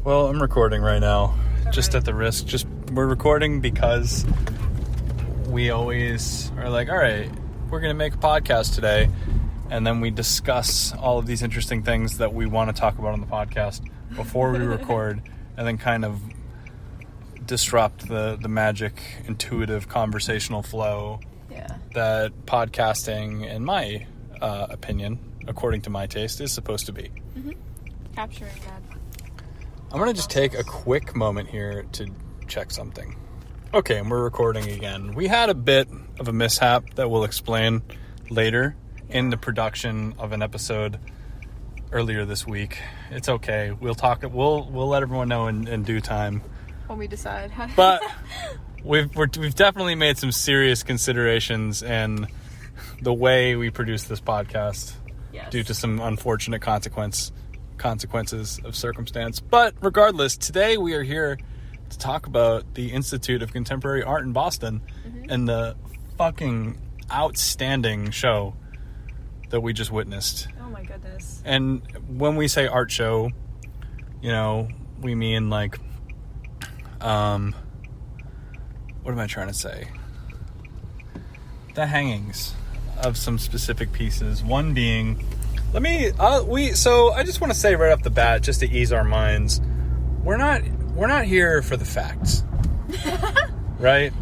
Well, I'm recording right now, just Okay. at the risk. We're recording because we always are like, all right, we're going to make a podcast today. And then we discuss all of these interesting things that we want to talk about on the podcast before we record, and then kind of disrupt the magic, intuitive, conversational flow that podcasting, in my opinion, according to my taste, is supposed to be. Mm-hmm. Capturing that. I'm going to just take a quick moment here to check something. Okay, and we're recording again. We had a bit of a mishap that we'll explain later in the production of an episode earlier this week. It's okay. We'll let everyone know in due time. When we decide how to... But we've definitely made some serious considerations in the way we produce this podcast. Yes. Due to some unfortunate consequences of circumstance. But regardless, today we are here to talk about the Institute of Contemporary Art in Boston and the fucking outstanding show that we just witnessed. Oh my goodness. And when we say art show, you know, we mean like, what am I trying to say? The hangings of some specific pieces. One being, so I just want to say right off the bat, just to ease our minds, we're not here for the facts. Right?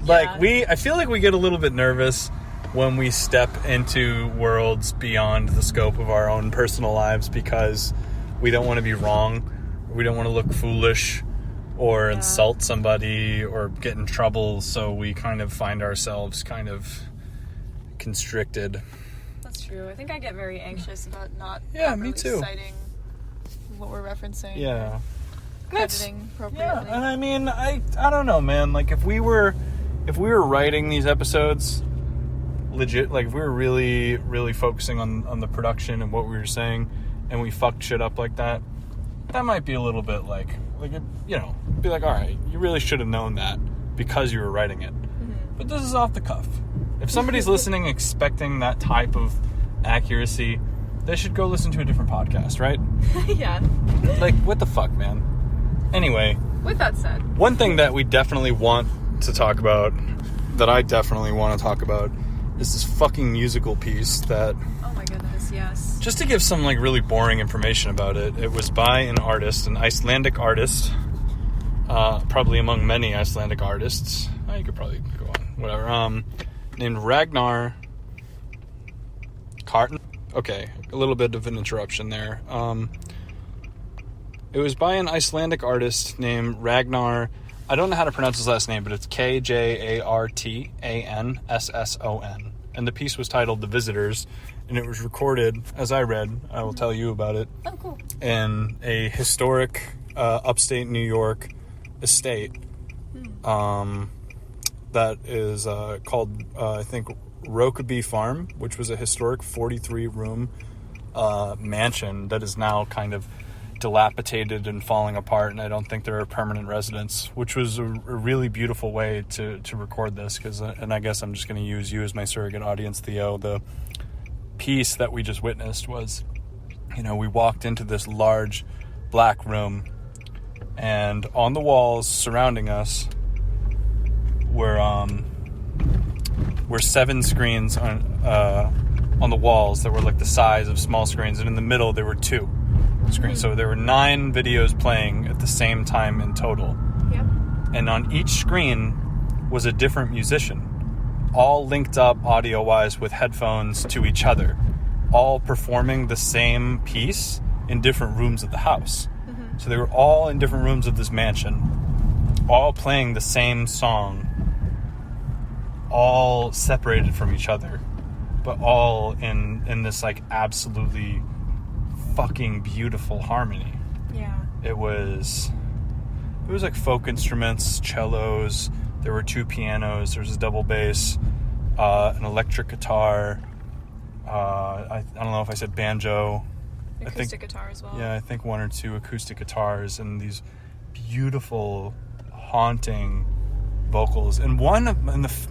Like I feel like we get a little bit nervous when we step into worlds beyond the scope of our own personal lives because we don't want to be wrong, or we don't want to look foolish or insult somebody or get in trouble, so we kind of find ourselves kind of constricted. That's true. I think I get very anxious about not me too. citing what we're referencing. Yeah. Crediting appropriately. Yeah, and I mean, I don't know, man. Like, if we were writing these episodes legit, like if we were really, really focusing on the production and what we were saying, and we fucked shit up like that might be a little bit like you know, be like, all right, you really should have known that because you were writing it. Mm-hmm. But this is off the cuff. If somebody's listening expecting that type of accuracy, they should go listen to a different podcast, right? Yeah. Like, what the fuck, man? Anyway. With that said. One thing that we definitely want to talk about, that I definitely want to talk about, is this fucking musical piece that... Oh my goodness, yes. Just to give some, like, really boring information about it, it was by an Icelandic artist, probably among many Icelandic artists. Oh, you could probably go on, whatever. Named Ragnar Kjartansson. Okay, a little bit of an interruption there. It was by an Icelandic artist named Ragnar. I don't know how to pronounce his last name, but it's Kjartansson. And the piece was titled The Visitors, and it was recorded, as I read, I will tell you about it, cool. in a historic upstate New York estate that is called, I think, Rokeby Farm, which was a historic 43-room mansion that is now kind of dilapidated and falling apart, and I don't think there are permanent residents, which was a really beautiful way to record this, and I guess I'm just going to use you as my surrogate audience, Theo. The piece that we just witnessed was, you know, we walked into this large black room, and on the walls surrounding us were 7 screens on the walls that were like the size of small screens, and in the middle there were 2 screens. So there were 9 videos playing at the same time in total. Yep. And on each screen was a different musician, all linked up audio-wise with headphones to each other, all performing the same piece in different rooms of the house. Mm-hmm. So they were all in different rooms of this mansion, all playing the same song, all separated from each other, but all in this like absolutely fucking beautiful harmony. Yeah. It was like folk instruments, cellos, there were 2 pianos, there's a double bass, an electric guitar, I don't know if I said banjo. Acoustic guitar as well. Yeah, I think 1 or 2 acoustic guitars and these beautiful, haunting vocals. And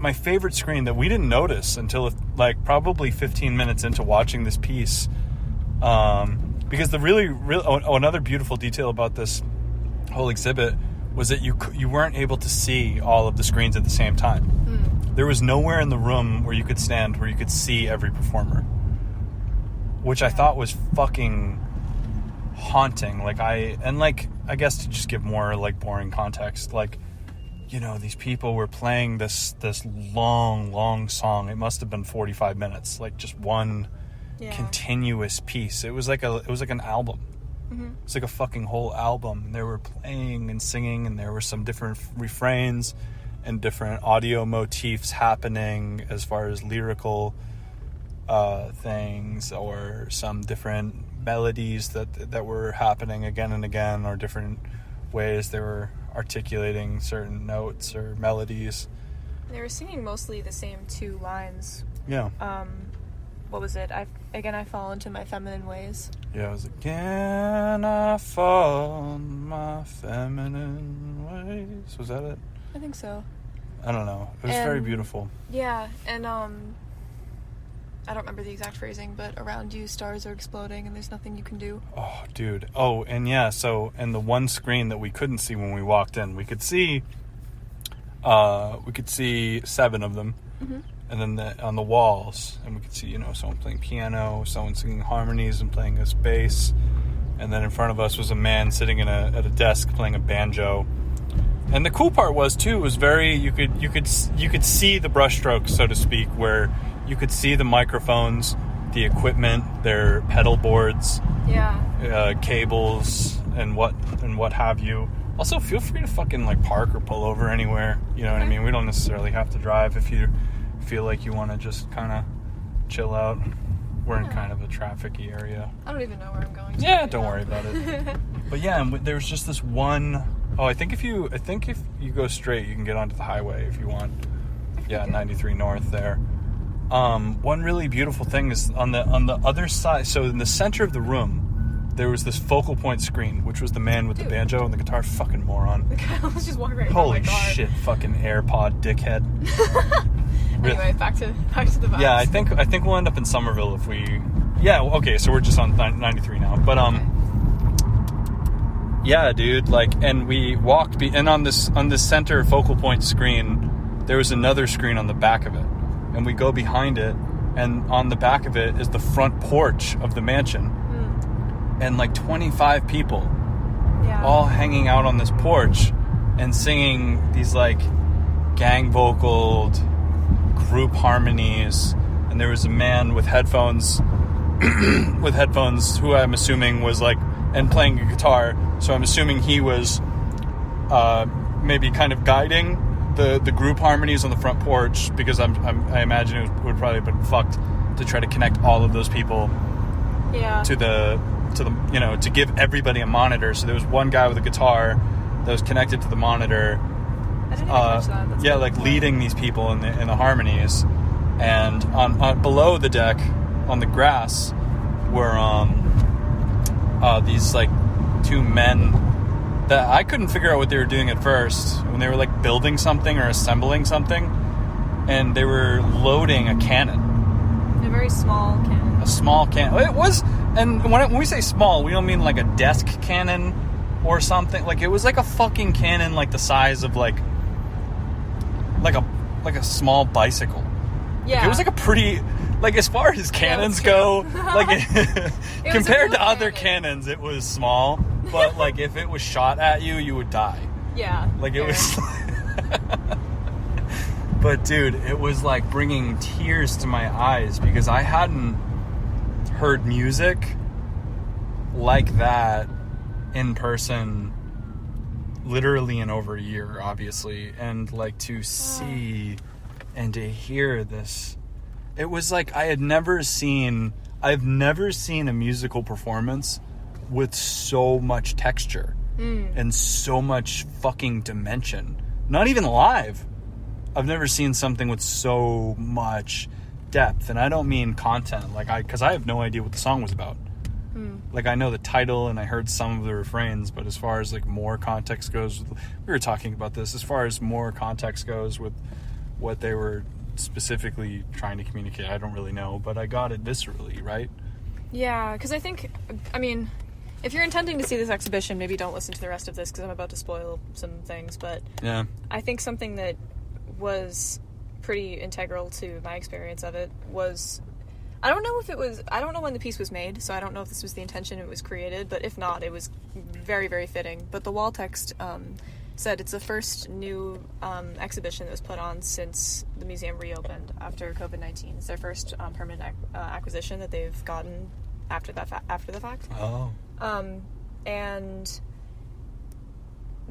my favorite screen that we didn't notice until like probably 15 minutes into watching this piece, because the really another beautiful detail about this whole exhibit was that you weren't able to see all of the screens at the same time. There was nowhere in the room where you could stand where you could see every performer, which I thought was fucking haunting. I guess to just give more like boring context, like, you know, these people were playing this long song. It must have been 45 minutes, like just one continuous piece. It was like an album. It's like a fucking whole album. And they were playing and singing, and there were some different refrains and different audio motifs happening as far as lyrical things, or some different melodies that were happening again and again, or different ways they were articulating certain notes or melodies. They were singing mostly the same two lines. Yeah. What was it? I fall into my feminine ways. Yeah, it was again I fall in my feminine ways. Was that it? I think so. I don't know. It was very beautiful. Yeah, and I don't remember the exact phrasing, but around you stars are exploding and there's nothing you can do. Oh, dude. Oh, and yeah, so, and the one screen that we couldn't see when we walked in, we could see 7 of them. And then on the walls, and we could see, you know, someone playing piano, someone singing harmonies and playing this bass. And then in front of us was a man sitting at a desk playing a banjo. And the cool part was too, was very, you could see the brushstrokes, so to speak, where you could see the microphones, the equipment, their pedal boards, cables, and what have you. Also, feel free to fucking like park or pull over anywhere. You know what I mean? We don't necessarily have to drive if you feel like you want to just kind of chill out. We're in kind of a trafficy area. I don't even know where I'm going to. Yeah, don't worry about it. But yeah, and there was just this one. Oh, I think if you go straight, you can get onto the highway if you want. Yeah, 93 North there. One really beautiful thing is on the other side. So in the center of the room, there was this focal point screen, which was the man with the banjo and the guitar. Fucking moron. The guy was just walking right by Holy my car. shit, fucking AirPod dickhead. Anyway, back to the vibes. Yeah, I think we'll end up in Somerville if we. Yeah, okay, so we're just on 93 now, but yeah, dude, like, and we walked, and on this center focal point screen, there was another screen on the back of it, and we go behind it, and on the back of it is the front porch of the mansion, and like 25 people, all hanging out on this porch, and singing these like gang vocaled group harmonies, and there was a man with headphones, who I'm assuming was like, and playing a guitar, so I'm assuming he was maybe kind of guiding the group harmonies on the front porch, because I imagine it would probably have been fucked to try to connect all of those people to the you know, to give everybody a monitor. So there was one guy with a guitar that was connected to the monitor. I didn't even catch that. That's yeah, like leading these people in the harmonies, and on below the deck on the grass were these like 2 men that I couldn't figure out what they were doing at first, when they were like building something or assembling something, and they were loading a cannon. A very small cannon. A small cannon. It was, and when we say small, we don't mean like a desk cannon or something. Like, it was like a fucking cannon, like the size of like a small bicycle. Yeah. Like, it was like a pretty, like, as far as cannons go, like, compared to other cannons, it was small. But, like, if it was shot at you, you would die. Yeah. Like, it was... But, dude, it was, like, bringing tears to my eyes, because I hadn't heard music like that in person literally in over a year, obviously. And, like, to see and to hear this, it was like I've never seen a musical performance with so much texture and so much fucking dimension. Not even live. I've never seen something with so much depth, and I don't mean content, like, because I have no idea what the song was about. Like, I know the title and I heard some of the refrains, but as far as like more context goes, we were talking about this, as far as more context goes with what they were specifically trying to communicate, I don't really know, but I got it viscerally, right? Yeah, because I mean, If you're intending to see this exhibition, maybe don't listen to the rest of this because I'm about to spoil some things, but Yeah. I think something that was pretty integral to my experience of it was, I don't know when the piece was made, so I don't know if this was the intention it was created, but if not, it was very, very fitting. But the wall text said it's the first new exhibition that was put on since the museum reopened after COVID-19. It's their first permanent acquisition that they've gotten after the fact. Oh. And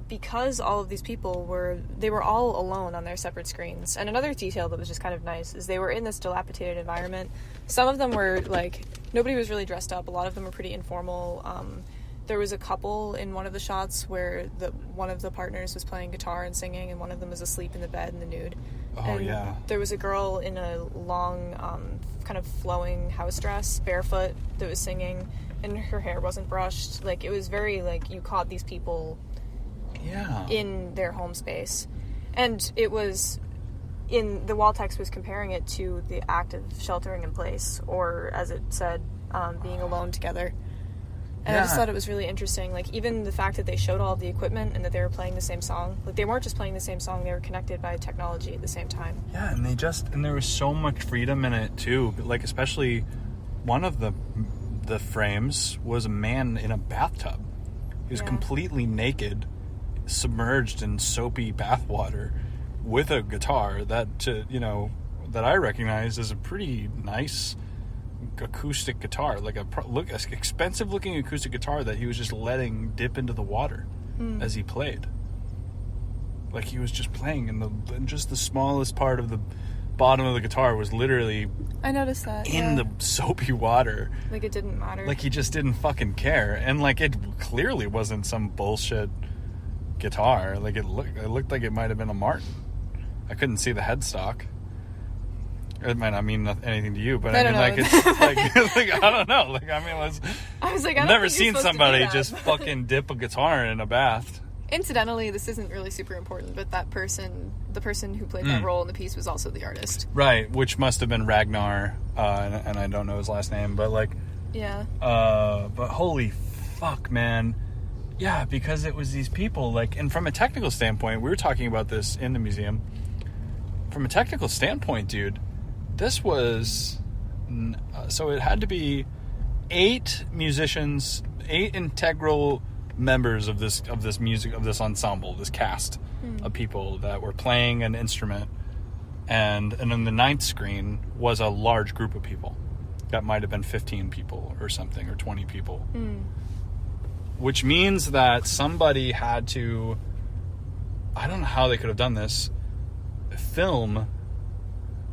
because all of these people they were all alone on their separate screens. And another detail that was just kind of nice is they were in this dilapidated environment. Some of them were, like, nobody was really dressed up. A lot of them were pretty informal. There was a couple in one of the shots where one of the partners was playing guitar and singing, and one of them was asleep in the bed in the nude. Oh, and yeah. There was a girl in a long, kind of flowing house dress, barefoot, that was singing, and her hair wasn't brushed. Like, it was very, like, you caught these people in their home space. And it was, the wall text was comparing it to the act of sheltering in place, or, as it said, being alone together. And I just thought it was really interesting. Like, even the fact that they showed all of the equipment and that they were playing the same song. Like, they weren't just playing the same song, they were connected by technology at the same time. Yeah, and there was so much freedom in it, too. Like, especially one of the frames was a man in a bathtub. He was completely naked, submerged in soapy bathwater with a guitar that I recognize as a pretty nice acoustic guitar, like an expensive looking acoustic guitar that he was just letting dip into the water as he played. Like, he was just playing, and just the smallest part of the bottom of the guitar was literally, I noticed that, in the soapy water. Like, it didn't matter. Like, he just didn't fucking care. And, like, it clearly wasn't some bullshit guitar. Like, it looked like it might have been a Martin. I couldn't see the headstock. It might not mean anything to you, but I mean, like, it's like, I don't know. Like, I mean, I was like, I've never seen somebody just fucking dip a guitar in a bath. Incidentally, this isn't really super important, but the person who played that role in the piece was also the artist. Right, which must have been Ragnar, and I don't know his last name, but, like... Yeah. But holy fuck, man. Yeah, because it was these people, like... And from a technical standpoint, we were talking about this in the museum. From a technical standpoint, dude, this was... So it had to be 8 musicians, 8 integral members of this ensemble, this cast of people that were playing an instrument, and then the 9th screen was a large group of people. That might have been 15 people or something, or 20 people. Which means that somebody had to, I don't know how they could have done this, film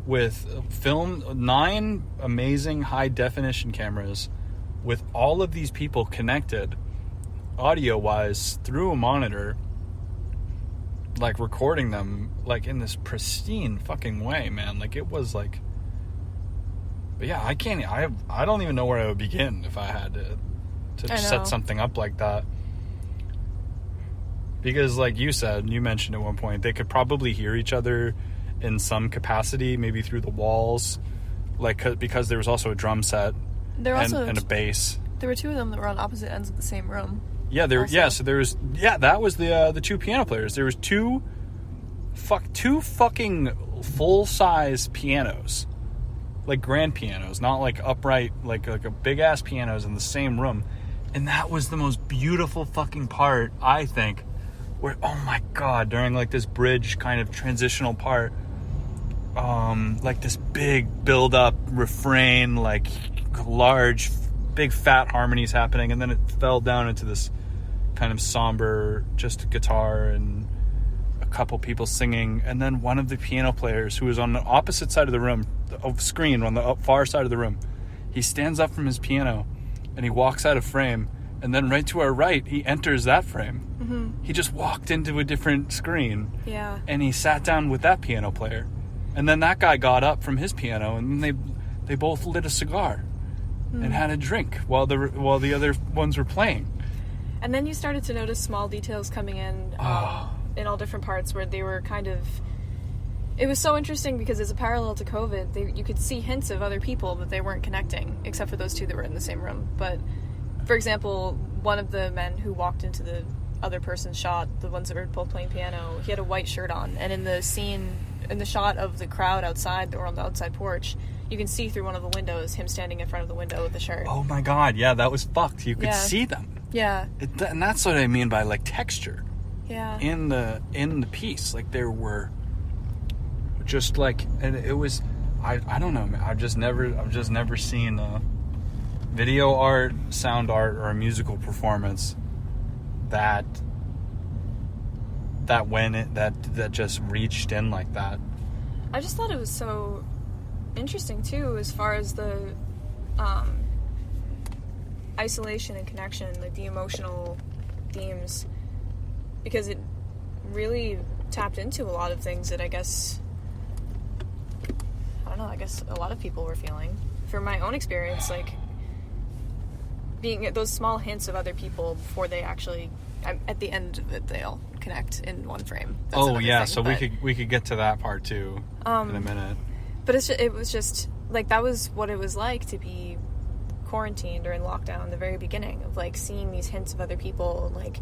9 amazing high definition cameras with all of these people connected audio-wise through a monitor, like, recording them, like, in this pristine fucking way, man. Like, it was, like... But yeah, I don't even know where I would begin if I had to set something up like that. Because, like you said, you mentioned at one point, they could probably hear each other in some capacity, maybe through the walls, like, because there was also a drum set and a bass. There were 2 of them that were on opposite ends of the same room. Yeah, so there was, that was the 2 piano players. There was 2 fucking full-size pianos, like grand pianos, not like upright, like a big ass pianos in the same room. And that was the most beautiful fucking part, I think, where, oh my god, during, like, this bridge kind of transitional part, like this big build up refrain, like large big fat harmonies happening, and then it fell down into this kind of somber, just guitar and a couple people singing, and then one of the piano players, who was on the opposite side of the room, of screen, on the far side of the room, he stands up from his piano and he walks out of frame, and then right to our right, he enters that frame. He just walked into a different screen, and he sat down with that piano player, and then that guy got up from his piano, and then they both lit a cigar and had a drink while the other ones were playing. And then you started to notice small details coming in all different parts, where they were kind of... It was so interesting because as a parallel to COVID, you could see hints of other people, but they weren't connecting, except for those 2 that were in the same room. But for example, one of the men who walked into the other person's shot, the ones that were both playing piano, he had a white shirt on, and in the scene, in the shot of the crowd outside or on the outside porch, you can see through one of the windows him standing in front of the window with the shirt. Oh my god, yeah, that was fucked. You could see them. Yeah. And that's what I mean by like texture. Yeah. In the piece, like there were just like, and it was, I don't know, man. I've just never seen video art, sound art, or a musical performance that just reached in like that. I just thought it was so interesting too, as far as the isolation and connection, like the emotional themes, because it really tapped into a lot of things that I guess a lot of people were feeling. From my own experience, like being those small hints of other people before they actually, at the end of it, they'll connect in one frame. That's yeah, thing, so we could get to that part too in a minute. But it was just like, that was what it was like to be quarantined or in lockdown in the very beginning, of like seeing these hints of other people, and like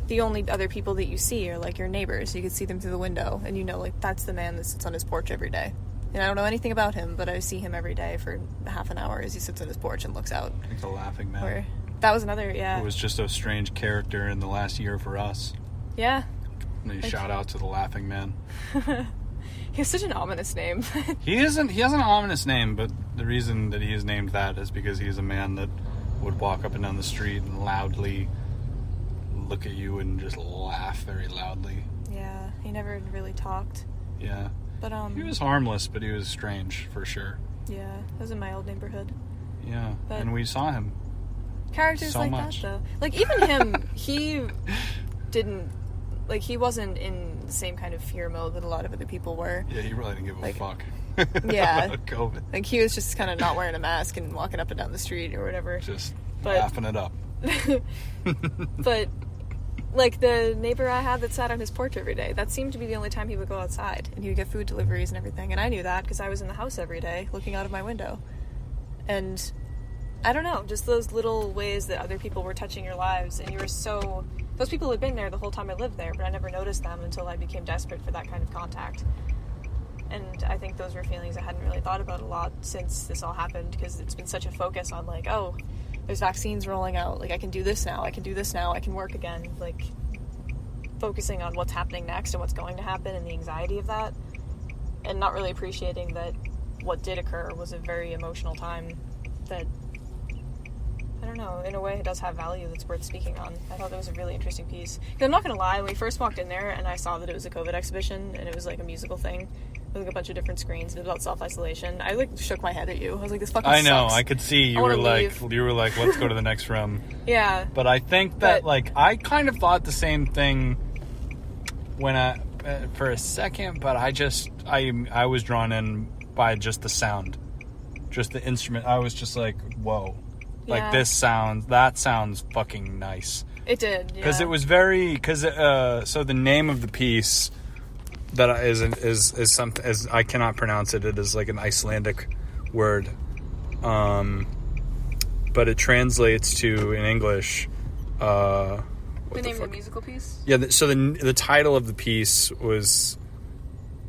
the only other people that you see are like your neighbors. You could see them through the window, and you know, like, that's the man that sits on his porch every day. And I don't know anything about him, but I see him every day for half an hour as he sits on his porch and looks out. Like the Laughing Man. That was another, yeah. It was just a strange character in the last year for us. Yeah. Shout out to the Laughing Man. He has such an ominous name. He has an ominous name, but the reason that he is named that is because he's a man that would walk up and down the street and loudly look at you and just laugh very loudly. Yeah, he never really talked. Yeah. But he was harmless, but he was strange for sure. Yeah, it was in my old neighborhood. Yeah, but and we saw him. Characters so like much. That, though. Like, even him, he didn't, like, he wasn't in the same kind of fear mode that a lot of other people were. Yeah, he really didn't give a fuck. Yeah. About COVID. Like, he was just kind of not wearing a mask and walking up and down the street or whatever. Just laughing it up. But, like, the neighbor I had that sat on his porch every day, that seemed to be the only time he would go outside, and he would get food deliveries and everything, and I knew that because I was in the house every day looking out of my window. And I don't know, just those little ways that other people were touching your lives, and you were so... Those people had been there the whole time I lived there, but I never noticed them until I became desperate for that kind of contact. And I think those were feelings I hadn't really thought about a lot since this all happened, because it's been such a focus on, like, oh, there's vaccines rolling out, like, I can do this now, I can work again, like, focusing on what's happening next and what's going to happen and the anxiety of that, and not really appreciating that what did occur was a very emotional time that, I don't know, in a way it does have value that's worth speaking on. I thought that was a really interesting piece. Because I'm not going to lie, when we first walked in there and I saw that it was a COVID exhibition and it was like a musical thing with like a bunch of different screens and it was about self-isolation, I like shook my head at you. I was like, this fucking sucks. I know, sucks. I could see you were like, let's go to the next room. Yeah. But I think that, like, I kind of thought the same thing when for a second, but I was drawn in by just the sound, just the instrument. I was just like, whoa. Like, that sounds fucking nice. It did, yeah. Because it was so the name of the piece that is something, as I cannot pronounce it. It is like an Icelandic word. But it translates to, in English, the name of the musical piece? Yeah, so the title of the piece was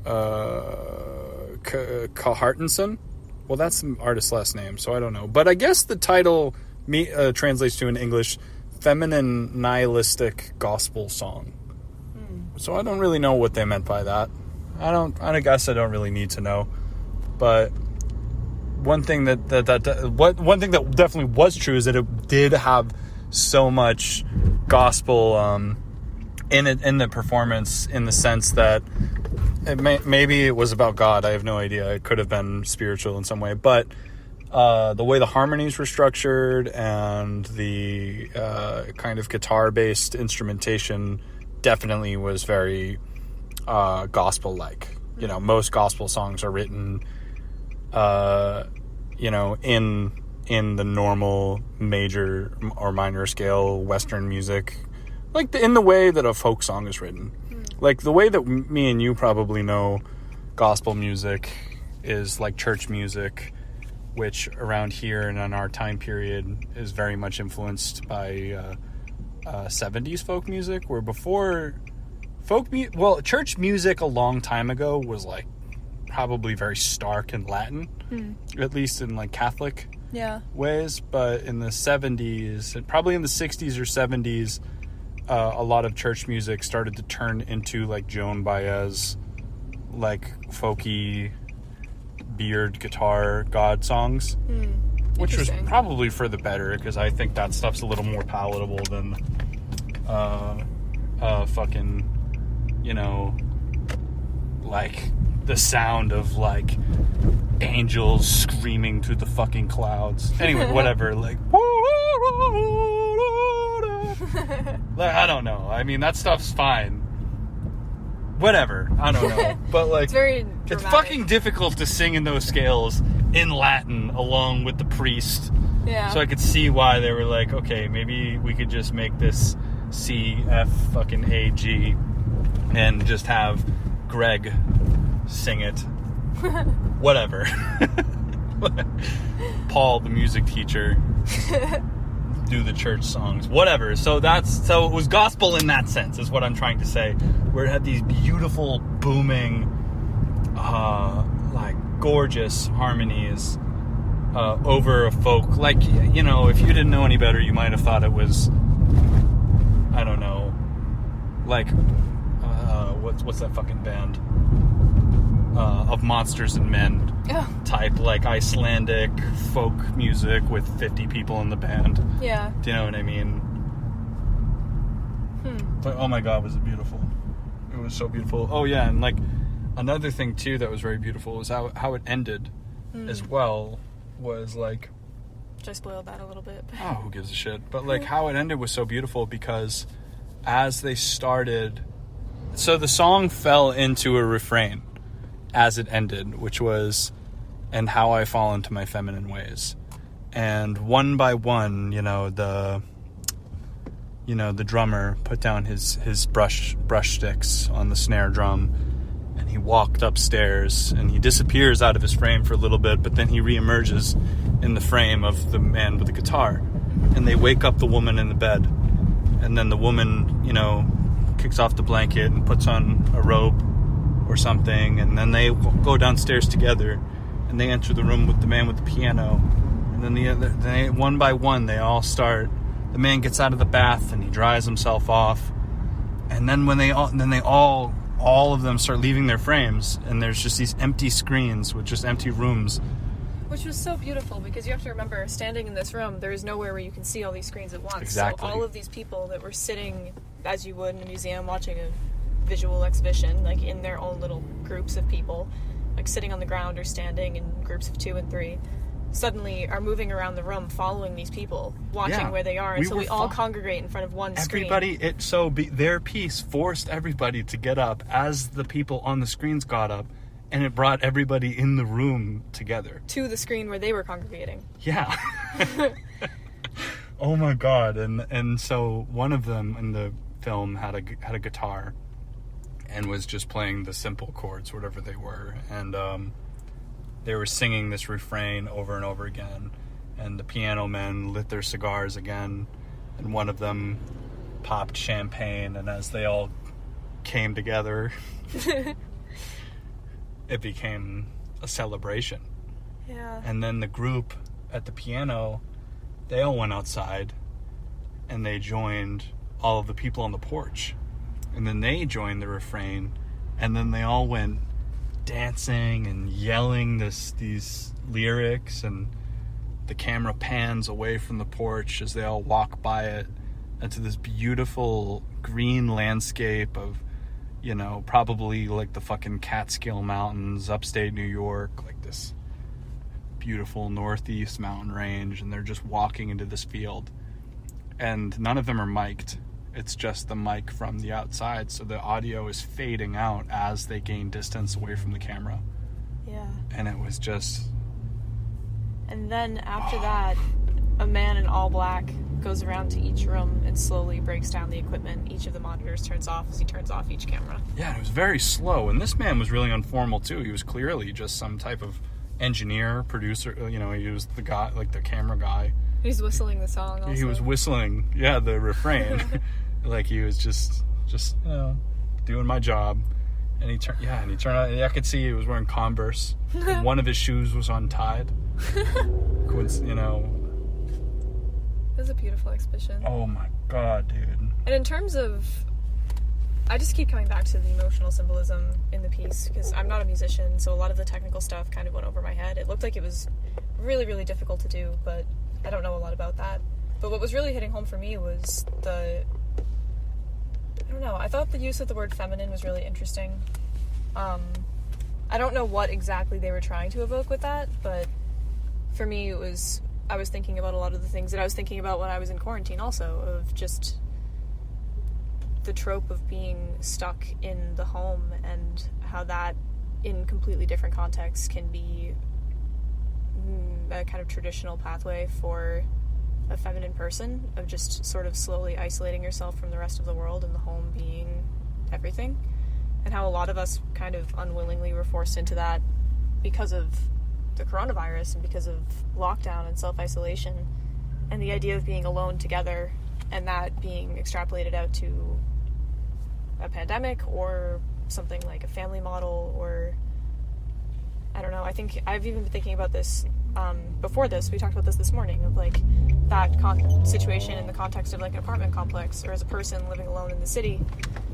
Kjartansson. Well, that's the artist's last name, so I don't know. But I guess the title translates to, in English, feminine nihilistic gospel song. So I don't really know what they meant by that. I guess I don't really need to know. But one thing that definitely was true is that it did have so much gospel in it, in the performance, in the sense that maybe it was about God. I have no idea. It could have been spiritual in some way, but the way the harmonies were structured and the kind of guitar-based instrumentation definitely was very gospel-like. You know, most gospel songs are written, in the normal major or minor scale Western music, like in the way that a folk song is written. Like, the way that me and you probably know gospel music is like church music, which around here and in our time period is very much influenced by 70s folk music, where before church music a long time ago was like probably very stark in Latin, at least in like Catholic ways, but in the 70s and probably in the 60s or 70s, a lot of church music started to turn into like Joan Baez, like folky beard guitar God songs, which was probably for the better, because I think that stuff's a little more palatable than fucking, you know, like the sound of like angels screaming through the fucking clouds. Anyway, whatever, like I don't know. I mean, that stuff's fine. Whatever. I don't know. But like, it's fucking difficult to sing in those scales in Latin along with the priest. Yeah. So I could see why they were like, okay, maybe we could just make this C, F, fucking A, G, and just have Greg sing it. Whatever. Paul, the music teacher, do the church songs. Whatever. So it was gospel in that sense, is what I'm trying to say. Where it had these beautiful, booming, like gorgeous harmonies over a folk. Like, you know, if you didn't know any better, you might have thought it was, I don't know, like what's that fucking band of Monsters and Men type, like Icelandic folk music with 50 people in the band. Yeah. Do you know what I mean? But oh my god, was it beautiful. It was so beautiful. Oh yeah, and like another thing too that was very beautiful was how it ended as well. Was like, I spoiled that a little bit. Oh, who gives a shit? But like how it ended was so beautiful, because as they started, so the song fell into a refrain as it ended, which was, and how I fall into my feminine ways. And one by one, the drummer put down his brush sticks on the snare drum, and he walked upstairs, and he disappears out of his frame for a little bit, but then he reemerges in the frame of the man with the guitar. And they wake up the woman in the bed, and then the woman, kicks off the blanket and puts on a robe or something, and then they go downstairs together, and they enter the room with the man with the piano, and then they one by one they all start. The man gets out of the bath and he dries himself off, and then all of them start leaving their frames, and there's just these empty screens with just empty rooms. Which was so beautiful, because you have to remember, standing in this room, there is nowhere where you can see all these screens at once. Exactly. So all of these people that were sitting, as you would in a museum, watching a visual exhibition, like in their own little groups of people, like sitting on the ground or standing in groups of 2 and 3, suddenly are moving around the room following these people, watching where they are, and we all congregate in front of one screen. Their piece forced everybody to get up as the people on the screens got up, and it brought everybody in the room together to the screen where they were congregating. Yeah. Oh my god. And so one of them in the film had a guitar and was just playing the simple chords, whatever they were, and they were singing this refrain over and over again, and the piano men lit their cigars again, and one of them popped champagne, and as they all came together, it became a celebration. Yeah. And then the group at the piano, they all went outside, and they joined all of the people on the porch, and then they joined the refrain, and then they all went dancing and yelling these lyrics, and the camera pans away from the porch as they all walk by it into this beautiful green landscape of, probably like the fucking Catskill Mountains, upstate New York, like this beautiful northeast mountain range, and they're just walking into this field, and none of them are mic'd. It's just the mic from the outside, so the audio is fading out as they gain distance away from the camera. Yeah. And it was just... And then after that, a man in all black goes around to each room and slowly breaks down the equipment. Each of the monitors turns off as he turns off each camera. Yeah, it was very slow, and this man was really informal too. He was clearly just some type of engineer, producer, he was the guy, like the camera guy. He's whistling the song also. He was whistling, the refrain. Like he was just doing my job. And he turned out, I could see he was wearing Converse. One of his shoes was untied. It was a beautiful exhibition. Oh my God, dude. And in terms of, I just keep coming back to the emotional symbolism in the piece, because I'm not a musician, so a lot of the technical stuff kind of went over my head. It looked like it was really, really difficult to do, but I don't know a lot about that. But what was really hitting home for me was I thought the use of the word feminine was really interesting. I don't know what exactly they were trying to evoke with that, but for me I was thinking about a lot of the things that I was thinking about when I was in quarantine also, of just the trope of being stuck in the home and how that in completely different contexts can be a kind of traditional pathway for a feminine person, of just sort of slowly isolating yourself from the rest of the world and the home being everything, and how a lot of us kind of unwillingly were forced into that because of the coronavirus and because of lockdown and self-isolation, and the idea of being alone together and that being extrapolated out to a pandemic or something like a family model, or I don't know. I think I've even been thinking about this before this. We talked about this morning, of like that situation in the context of like an apartment complex, or as a person living alone in the city,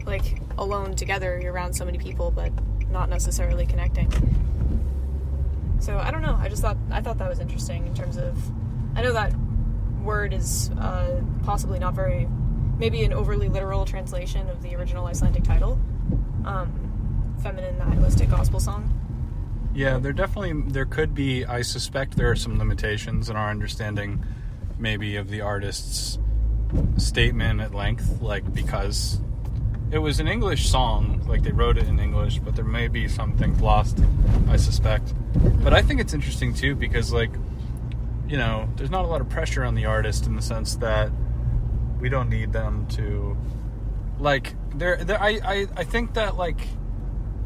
like alone together, you're around so many people but not necessarily connecting. So I don't know, I thought that was interesting in terms of, I know that word is possibly not very, maybe an overly literal translation of the original Icelandic title, feminine nihilistic gospel song. Yeah, there could be, I suspect there are some limitations in our understanding maybe of the artist's statement at length, like because it was an English song, like they wrote it in English, but there may be some things lost, I suspect. But I think it's interesting too, because like, there's not a lot of pressure on the artist in the sense that we don't need them to, like, I think that like,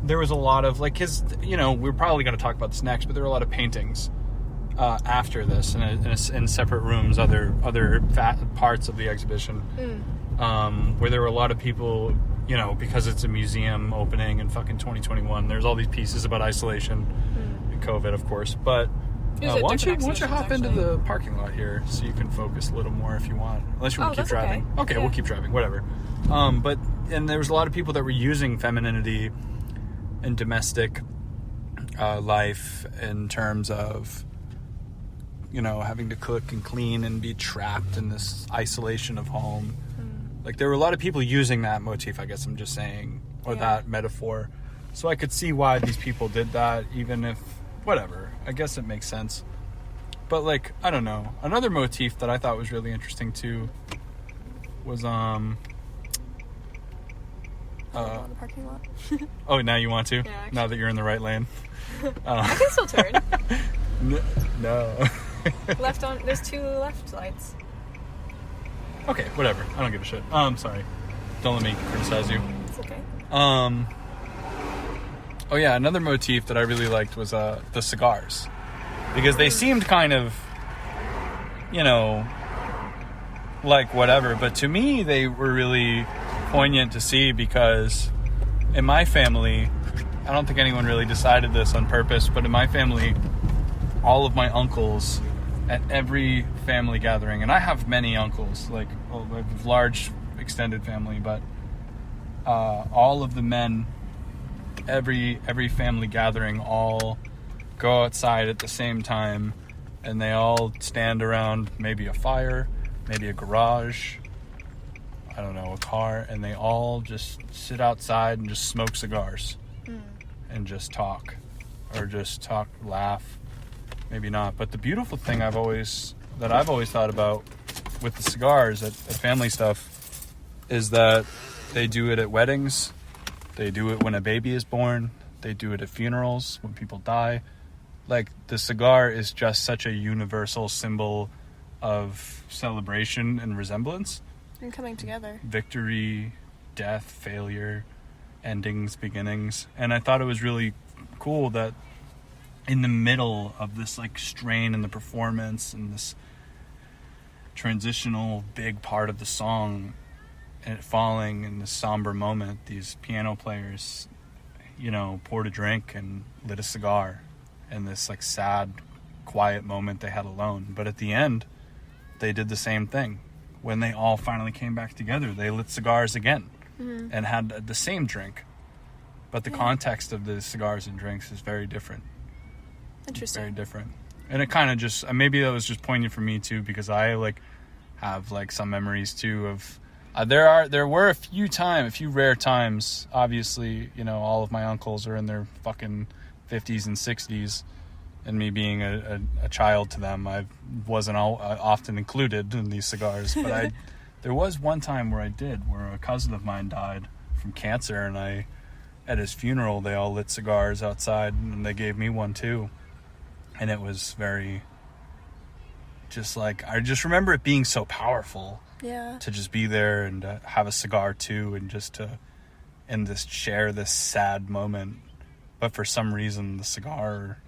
there was a lot of like his, we're probably going to talk about this next, but there were a lot of paintings after this in separate rooms, other parts of the exhibition, where there were a lot of people, because it's a museum opening in fucking 2021. There's all these pieces about isolation and COVID, of course. But why don't you hop into the parking lot here so you can focus a little more if you want, unless you want to keep driving. Okay, yeah. We'll keep driving, whatever. And there was a lot of people that were using femininity in domestic life in terms of having to cook and clean and be trapped in this isolation of home. Like there were a lot of people using that motif, I guess I'm just saying, or that metaphor. So I could see why these people did that, even if whatever, I guess it makes sense. But like, I don't know, another motif that I thought was really interesting too was on the parking lot. Oh, now you want to? Yeah, actually. Now that you're in the right lane. I can still turn. No. Left on. There's two left lights. Okay, whatever. I don't give a shit. Sorry. Don't let me criticize you. It's okay. Oh yeah, another motif that I really liked was the cigars, because they seemed kind of, like whatever, but to me they were really poignant to see, because in my family, I don't think anyone really decided this on purpose, but in my family, all of my uncles at every family gathering, and I have many uncles, like a large extended family, but all of the men, every family gathering, all go outside at the same time, and they all stand around maybe a fire, maybe a garage, I don't know, a car, and they all just sit outside and just smoke cigars and just talk, laugh, maybe not. But the beautiful thing I've always thought about with the cigars at family stuff is that they do it at weddings, they do it when a baby is born, they do it at funerals, when people die. Like, the cigar is just such a universal symbol of celebration and resemblance. And coming together. Victory, death, failure, endings, beginnings. And I thought it was really cool that in the middle of this like strain in the performance and this transitional big part of the song, and it falling in this somber moment, these piano players, you know, poured a drink and lit a cigar in this like sad, quiet moment they had alone. But at the end, they did the same thing. When they all finally came back together, they lit cigars again and had the same drink. But the context of the cigars and drinks is very different. Interesting. Very different. And it kind of just, maybe that was just poignant for me too, because I like have like some memories too of, there were a few rare times, obviously, you know, all of my uncles are in their fucking 50s and 60s, and me being a child to them, I wasn't often included in these cigars, but there was one time where a cousin of mine died from cancer, and at his funeral, they all lit cigars outside, and they gave me one too. And it was very, just like, I just remember it being so powerful. Yeah. To just be there and have a cigar too, and just to, and share this sad moment. But for some reason, the cigar,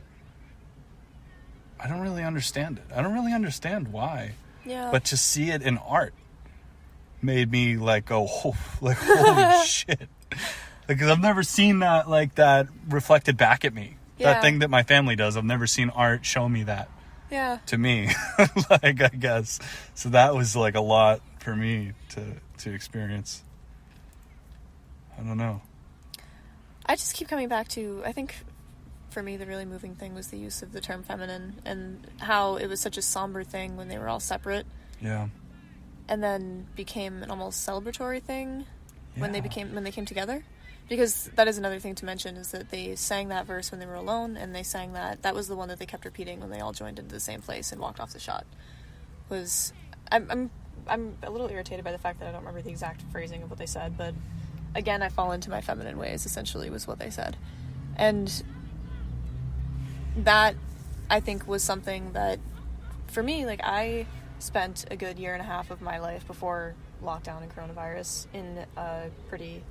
I don't really understand it. I don't really understand why. Yeah. But to see it in art made me like go, oh, like, holy shit. Because I've never seen that reflected back at me. Yeah. That thing that my family does. I've never seen art show me that. Yeah. To me. Like, I guess. So that was like a lot for me to experience. I don't know. I just keep coming back to, I think for me the really moving thing was the use of the term feminine, and how it was such a somber thing when they were all separate. Yeah. And then became an almost celebratory thing when they came together. Because that is another thing to mention, is that they sang that verse when they were alone, and they sang that was the one that they kept repeating when they all joined into the same place and walked off the shot. I'm a little irritated by the fact that I don't remember the exact phrasing of what they said, but again, I fall into my feminine ways, essentially, was what they said. And that, I think, was something that, for me, like, I spent a good year and a half of my life before lockdown and coronavirus in a pretty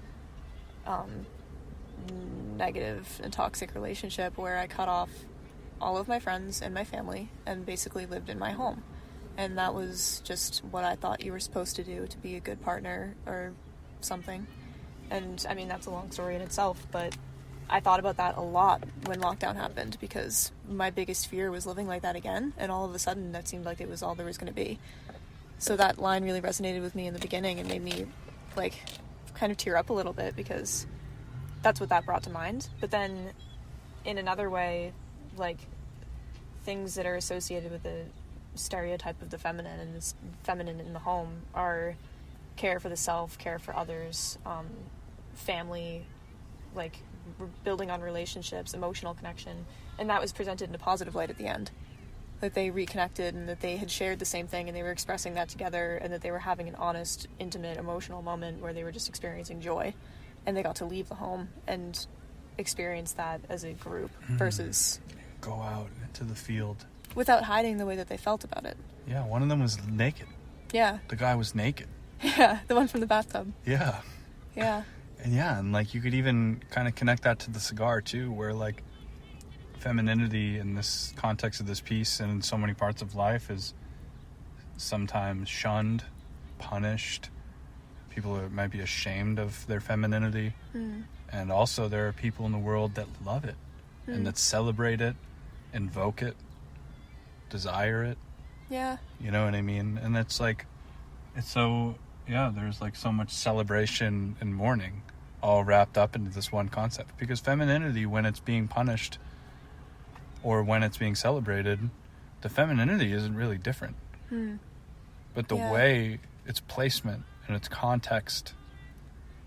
negative and toxic relationship where I cut off all of my friends and my family and basically lived in my home. And that was just what I thought you were supposed to do to be a good partner or something. And I mean, that's a long story in itself, but I thought about that a lot when lockdown happened, because my biggest fear was living like that again, and all of a sudden that seemed like it was all there was going to be. So that line really resonated with me in the beginning and made me like kind of tear up a little bit, because that's what that brought to mind. But then in another way, like, things that are associated with the stereotype of the feminine and this feminine in the home are care for the self, care for others, family, like building on relationships, emotional connection. And that was presented in a positive light at the end, that they reconnected and that they had shared the same thing and they were expressing that together, and that they were having an honest, intimate, emotional moment where they were just experiencing joy, and they got to leave the home and experience that as a group versus go out into the field without hiding the way that they felt about it. Yeah, one of them was naked. Yeah. The guy was naked. Yeah, the one from the bathtub. Yeah. Yeah. And like you could even kind of connect that to the cigar too, where like femininity in this context of this piece and in so many parts of life is sometimes shunned, punished. People might be ashamed of their femininity. And also there are people in the world that love it and that celebrate it, invoke it, desire it. Yeah. You know what I mean? And it's like, it's so, yeah, there's like so much celebration and mourning all wrapped up into this one concept. Because femininity, when it's being punished or when it's being celebrated, the femininity isn't really different. But the way its placement and its context,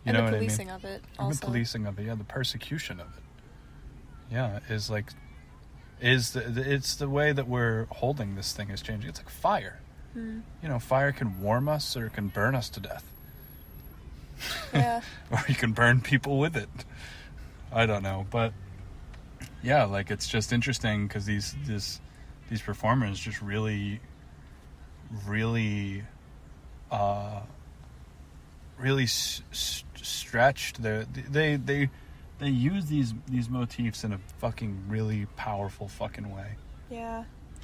you know what I mean? And the policing of it also. The policing of it, yeah, the persecution of it. Yeah, is like, it's the way that we're holding this thing is changing. It's like fire. You know, fire can warm us or it can burn us to death. Yeah. Or you can burn people with it. I don't know, but yeah, like it's just interesting because these performers just really stretched they they use these motifs in a fucking really powerful fucking way. Yeah.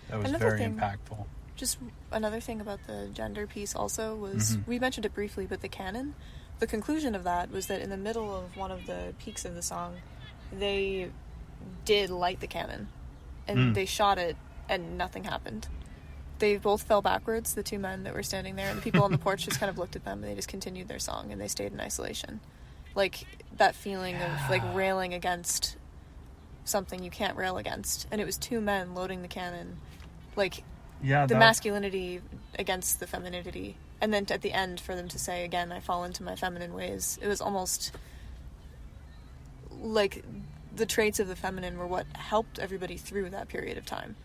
That was very impactful. Just another thing about the gender piece also was, we mentioned it briefly, but the canon, the conclusion of that was that in the middle of one of the peaks of the song, they did light the cannon. And they shot it, and nothing happened. They both fell backwards, the two men that were standing there, and the people on the porch just kind of looked at them, and they just continued their song, and they stayed in isolation. Like, that feeling of, like, railing against something you can't rail against. And it was two men loading the cannon. Like, the masculinity against the femininity. And then at the end, for them to say, again, I fall into my feminine ways. It was almost like the traits of the feminine were what helped everybody through that period of time.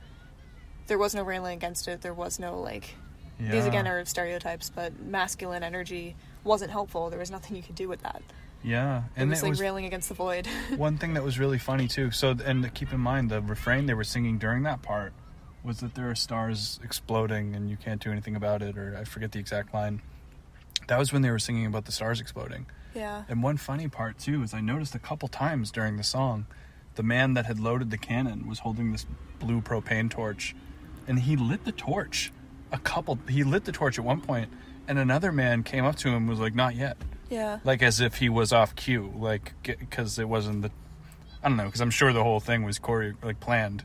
There was no railing against it. There was no, like... Yeah. These, again, are stereotypes, but masculine energy wasn't helpful. There was nothing you could do with that. Yeah. And it was like railing against the void. One thing that was really funny, too, so, and keep in mind, the refrain they were singing during that part was that there are stars exploding and you can't do anything about it, or I forget the exact line. That was when they were singing about the stars exploding. Yeah. And one funny part, too, is I noticed a couple times during the song, the man that had loaded the cannon was holding this blue propane torch, and he lit the torch. He lit the torch at one point, and another man came up to him and was like, not yet. Yeah. Like, as if he was off cue, like, because it wasn't I don't know, because I'm sure the whole thing was planned.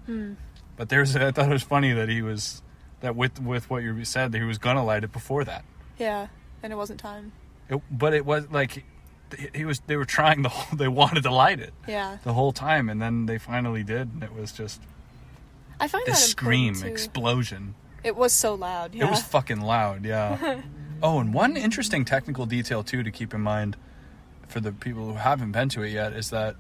But I thought it was funny that he was, that with what you said, that he was gonna light it before that. Yeah, and it wasn't time. But it was, like, they were trying they wanted to light it. Yeah. The whole time, and then they finally did, and it was just... I find this that scream, too. Explosion. It was so loud, yeah. It was fucking loud, yeah. Oh, and one interesting technical detail, too, to keep in mind for the people who haven't been to it yet, is that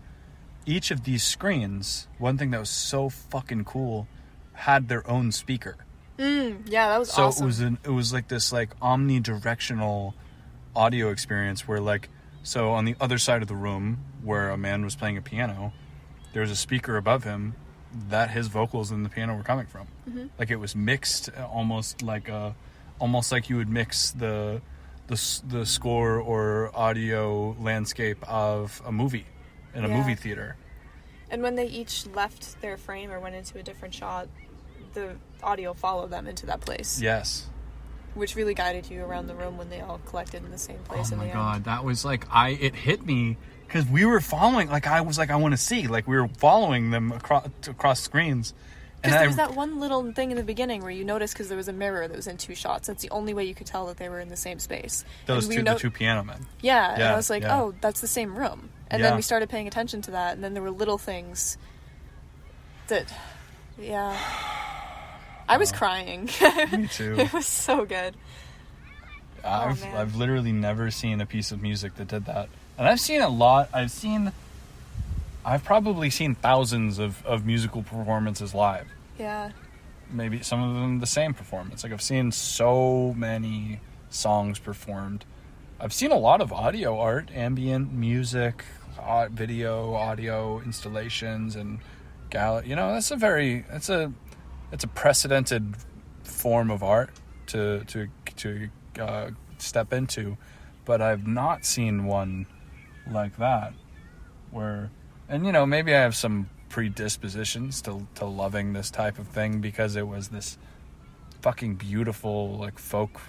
each of these screens, one thing that was so fucking cool, had their own speaker. Yeah, that was awesome. So it was like this, like, omnidirectional audio experience where, like, so on the other side of the room where a man was playing a piano, there was a speaker above him that his vocals and the piano were coming from. Like, it was mixed almost like you would mix the score or audio landscape of a movie in a movie theater. And when they each left their frame or went into a different shot, the audio followed them into that place. Yes. Which really guided you around the room when they all collected in the same place. Oh my god, that was like, it hit me, because we were following, like, I was like, I want to see, like, we were following them across screens. Because there was that one little thing in the beginning where you noticed, because there was a mirror that was in two shots. That's the only way you could tell that they were in the same space. The two piano men. Yeah, and I was like, oh, that's the same room. And then we started paying attention to that, and then there were little things that, I was crying. Me too. It was so good. I've literally never seen a piece of music that did that. And I've seen a lot. I've probably seen thousands of musical performances live. Yeah. Maybe some of them the same performance. Like, I've seen so many songs performed. I've seen a lot of audio art, ambient music, video, audio installations, and that's a precedented form of art to step into, but I've not seen one like that where, and maybe I have some predispositions to loving this type of thing because it was this fucking beautiful, like, folk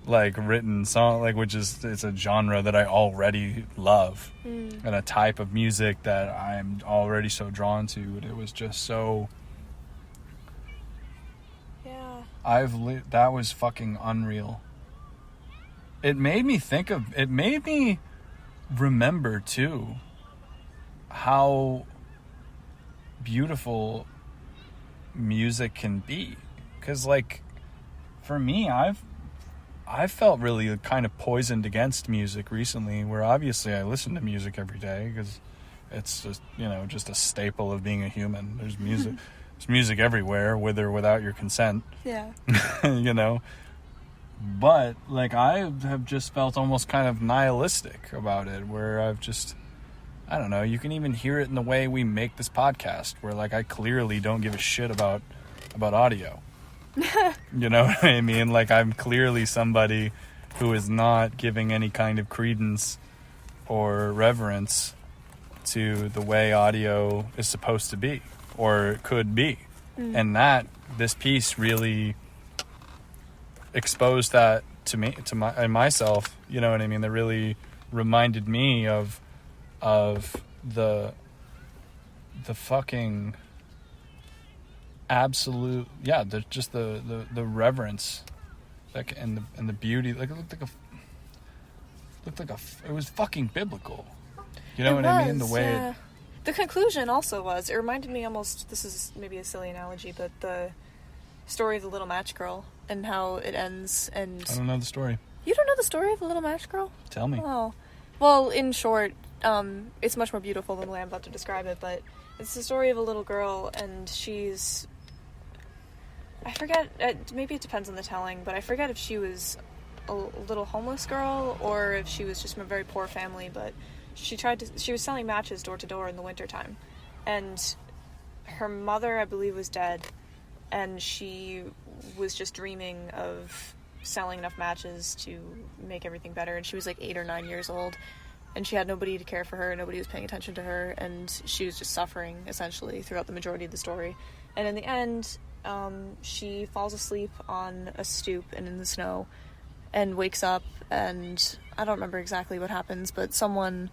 like written song, like, it's a genre that I already love, and a type of music that I'm already so drawn to. And it was just so, that was fucking unreal. It made me remember too how beautiful music can be, because, like, for me, I've felt really kind of poisoned against music recently, where obviously I listen to music every day because it's just, just a staple of being a human. There's music. There's music everywhere, with or without your consent. Yeah. But, like, I have just felt almost kind of nihilistic about it, where I've just, I don't know, you can even hear it in the way we make this podcast, where, like, I clearly don't give a shit about audio. You know what I mean? Like, I'm clearly somebody who is not giving any kind of credence or reverence to the way audio is supposed to be or could be. And that this piece really exposed that to me, to myself, you know what I mean? That really reminded me of the fucking absolute, the reverence, like, and the beauty. Like, it it was fucking biblical. You know what I mean? The way the conclusion also was, it reminded me almost, this is maybe a silly analogy, but the story of the Little Match Girl and how it ends. And I don't know the story. You don't know the story of the Little Match Girl? Tell me. Oh, well, in short, it's much more beautiful than the way I'm about to describe it, but it's the story of a little girl, and she's, I forget, maybe it depends on the telling, but I forget if she was a little homeless girl or if she was just from a very poor family, but she was selling matches door to door in the wintertime, and her mother, I believe, was dead, and she was just dreaming of selling enough matches to make everything better, and she was like 8 or 9 years old, and she had nobody to care for her, nobody was paying attention to her, and she was just suffering essentially throughout the majority of the story. And in the end, she falls asleep on a stoop and in the snow and wakes up, and I don't remember exactly what happens, but someone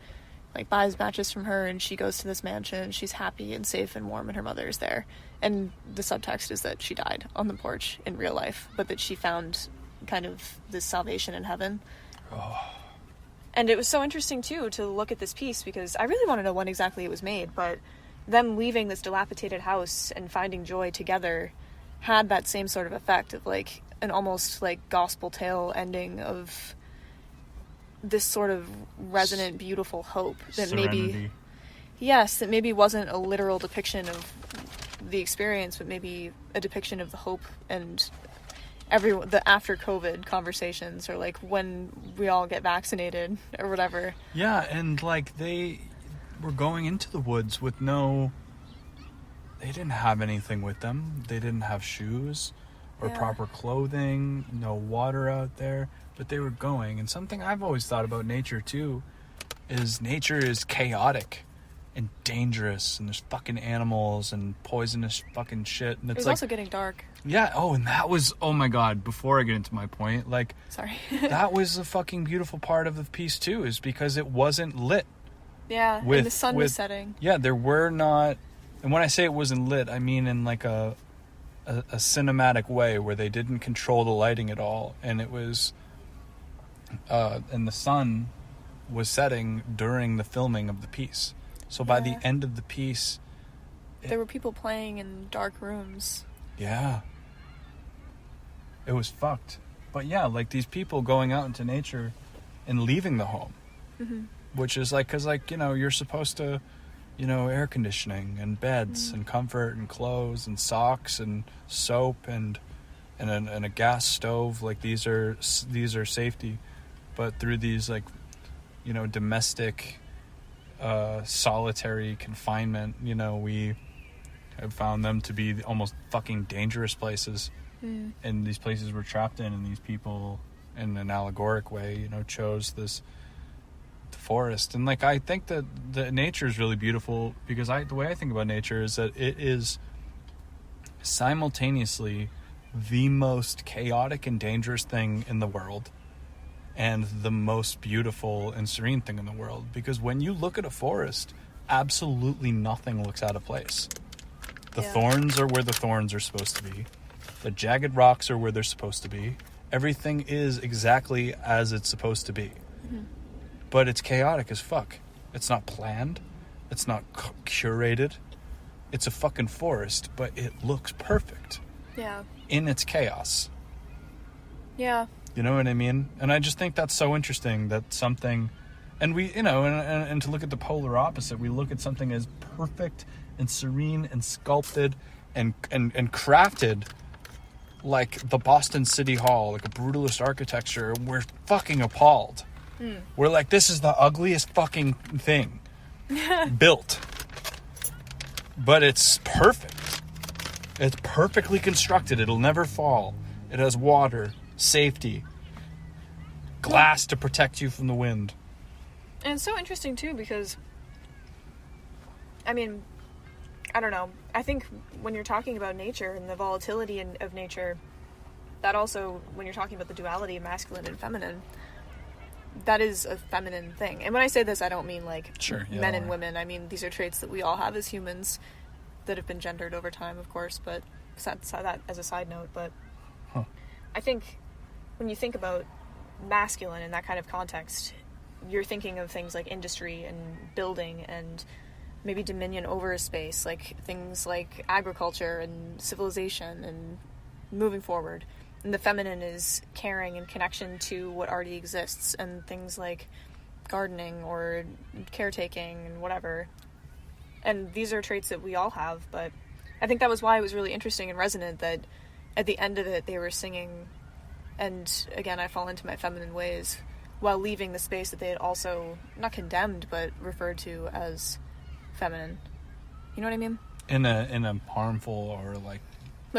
like buys matches from her, and she goes to this mansion, and she's happy and safe and warm, and her mother is there, and the subtext is that she died on the porch in real life, but that she found kind of this salvation in heaven. And it was so interesting too to look at this piece, because I really want to know when exactly it was made, but them leaving this dilapidated house and finding joy together had that same sort of effect of like an almost like gospel tale ending of this sort of resonant, beautiful hope that Serenity. that maybe wasn't a literal depiction of the experience, but maybe a depiction of the hope and the after COVID conversations, or like when we all get vaccinated or whatever. Yeah, and like they were going into the woods with they didn't have anything with them. They didn't have shoes or proper clothing, no water out there, but they were going. And something I've always thought about nature too is nature is chaotic and dangerous, and there's fucking animals and poisonous fucking shit. And it was also getting dark. Yeah, and that was, oh my god, before I get into my point, like, sorry. that was a fucking beautiful part of the piece too, is because it wasn't lit. Yeah, and the sun was setting. Yeah, there were not, and when I say it wasn't lit, I mean in like a cinematic way where they didn't control the lighting at all, and it was, and the sun was setting during the filming of the piece. So by the end of the piece, there were people playing in dark rooms. Yeah. It was fucked. But yeah, like these people going out into nature and leaving the home. Mm-hmm. Which is like, because like, you're supposed to, air conditioning and beds and comfort and clothes and socks and soap and a gas stove. Like these are safety. But through these like, domestic, solitary confinement, we have found them to be almost fucking dangerous places. And these places we're trapped in, and these people in an allegoric way, chose the forest. And like, I think that the nature is really beautiful, because the way I think about nature is that it is simultaneously the most chaotic and dangerous thing in the world, and the most beautiful and serene thing in the world. Because when you look at a forest, absolutely nothing looks out of place. The thorns are where the thorns are supposed to be. The jagged rocks are where they're supposed to be. Everything is exactly as it's supposed to be. Mm-hmm. But it's chaotic as fuck. It's not planned. It's not curated. It's a fucking forest, but it looks perfect. Yeah. In its chaos. Yeah. You know what I mean? And I just think that's so interesting that something, and we, and to look at the polar opposite, we look at something as perfect and serene and sculpted and crafted like the Boston City Hall, like a brutalist architecture. We're fucking appalled. We're like, this is the ugliest fucking thing built. But it's perfect. It's perfectly constructed. It'll never fall. It has water, safety, glass to protect you from the wind. And it's so interesting, too, because, I mean, I don't know. I think when you're talking about nature and the volatility of nature, that also, when you're talking about the duality of masculine and feminine, that is a feminine thing. And when I say this, I don't mean, like, men and women. I mean, these are traits that we all have as humans that have been gendered over time, of course, but that as a side note. But I think when you think about masculine in that kind of context, you're thinking of things like industry and building and maybe dominion over a space, like things like agriculture and civilization and moving forward. And the feminine is caring and connection to what already exists, and things like gardening or caretaking and whatever. And these are traits that we all have, but I think that was why it was really interesting and resonant that at the end of it they were singing, and again, I fall into my feminine ways, while leaving the space that they had also, not condemned, but referred to as feminine. You know what I mean? In a harmful or like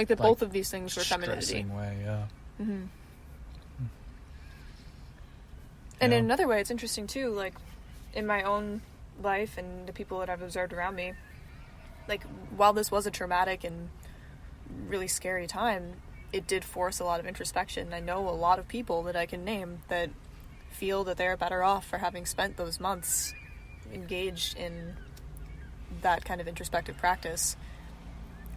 that both of these things were femininity. Way, yeah. Mm-hmm. And in another way, it's interesting too, like, in my own life and the people that I've observed around me, like, while this was a traumatic and really scary time, it did force a lot of introspection. I know a lot of people that I can name that feel that they're better off for having spent those months engaged in that kind of introspective practice.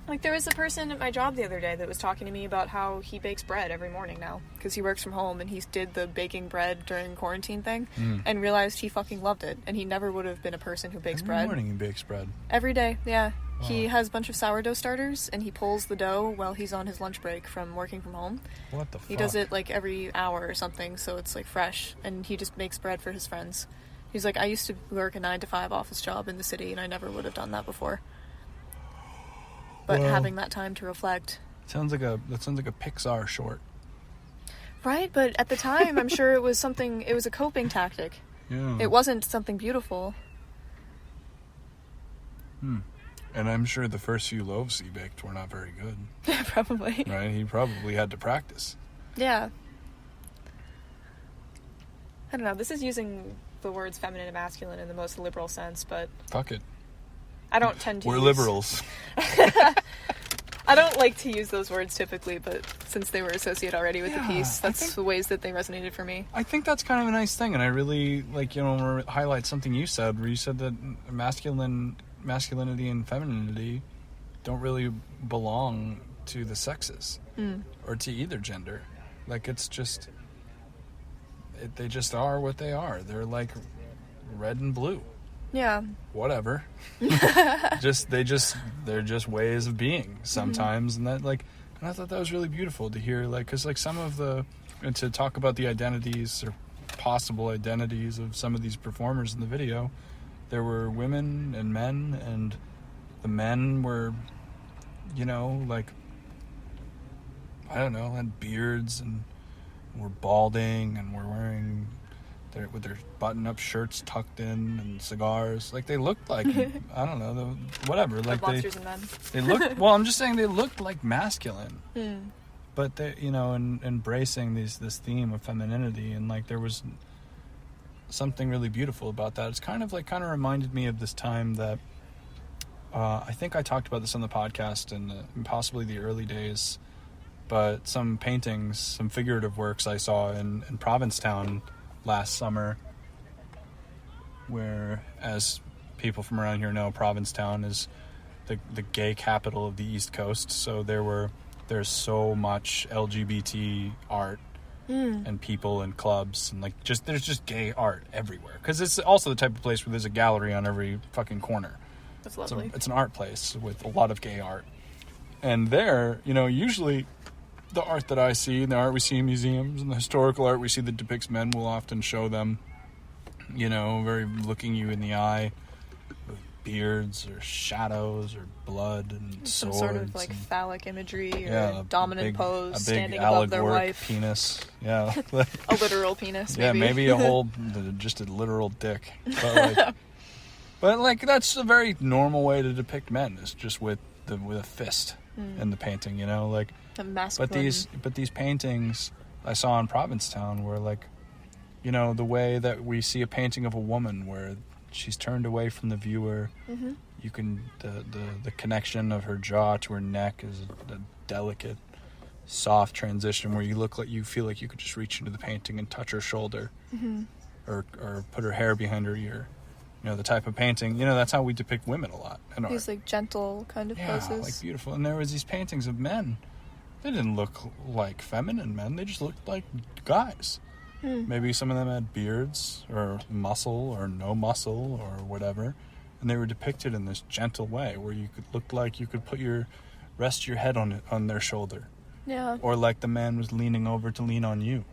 Like, there was a person at my job the other day that was talking to me about how he bakes bread every morning now, because he works from home, and he did the baking bread during quarantine thing, and realized he fucking loved it, and he never would have been a person who bakes bread. Every morning he bakes bread. Every day, yeah. Wow. He has a bunch of sourdough starters, and he pulls the dough while he's on his lunch break from working from home. What the fuck? He does it, like, every hour or something, so it's, like, fresh, and he just makes bread for his friends. He's like, I used to work a 9-to-5 office job in the city, and I never would have done that before. But having that time to reflect. That sounds like a Pixar short. Right, but at the time, I'm sure it was a coping tactic. Yeah. It wasn't something beautiful. And I'm sure the first few loaves he baked were not very good. Yeah, probably. Right? He probably had to practice. Yeah. I don't know, this is using the words feminine and masculine in the most liberal sense, but... Fuck it. I don't tend to We're liberals. I don't like to use those words typically, but since they were associated already with the piece, that's the ways that they resonated for me. I think that's kind of a nice thing, and I really, want to highlight something you said, where you said that masculinity and femininity don't really belong to the sexes, or to either gender. Like, it's just... they just are what they are. They're like red and blue. Yeah. Whatever. They're just ways of being sometimes, and that, like, and I thought that was really beautiful to hear, like, because, like, some of and to talk about the identities or possible identities of some of these performers in the video, there were women and men, and the men were, like, I don't know, had beards and were balding and were wearing with their button-up shirts tucked in and cigars. Like, they looked like, I don't know, whatever. Like, monsters and men. They looked, well, I'm just saying they looked like masculine. But they, embracing this theme of femininity, and, like, there was something really beautiful about that. It's kind of reminded me of this time that, I think I talked about this on the podcast in possibly the early days, but some paintings, some figurative works I saw in Provincetown last summer, where, as people from around here know, Provincetown is the gay capital of the East Coast, so there's so much LGBT art and people and clubs, and, like, there's just gay art everywhere, because it's also the type of place where there's a gallery on every fucking corner. That's lovely. It's an art place with a lot of gay art, and there, usually the art that I see, and the art we see in museums, and the historical art we see that depicts men, will often show them, very looking you in the eye, with beards or shadows or blood and some swords. Some sort of, like, phallic imagery or a dominant pose, a big standing above their wife. Penis. Yeah. A literal penis, maybe. Yeah, maybe just a literal dick. But like, that's a very normal way to depict men, is just with a fist in the painting, like. But these paintings I saw in Provincetown were, like, you know, the way that we see a painting of a woman where she's turned away from the viewer. Mm-hmm. You can, the connection of her jaw to her neck is a delicate, soft transition where you feel like you could just reach into the painting and touch her shoulder. Mm-hmm. Or put her hair behind her ear. You know, the type of painting, you know, that's how we depict women a lot in art. These, like, gentle kind of poses. Yeah, like, beautiful. And there was these paintings of men. They didn't look like feminine men. They just looked like guys. Maybe some of them had beards or muscle or no muscle or whatever. And they were depicted in this gentle way where you could look like you could rest your head on their shoulder. Yeah. Or like the man was leaning over to lean on you.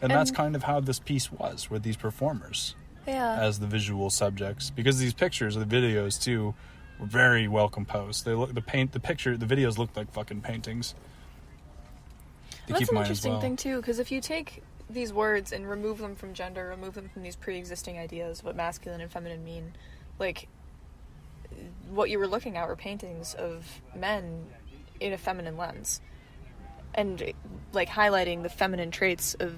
And that's kind of how this piece was with these performers as the visual subjects, because these pictures, the videos too, were very well composed. The videos looked like fucking paintings. That's an interesting thing too, because if you take these words and remove them from gender, remove them from these pre-existing ideas of what masculine and feminine mean, like what you were looking at were paintings of men in a feminine lens, and like highlighting the feminine traits of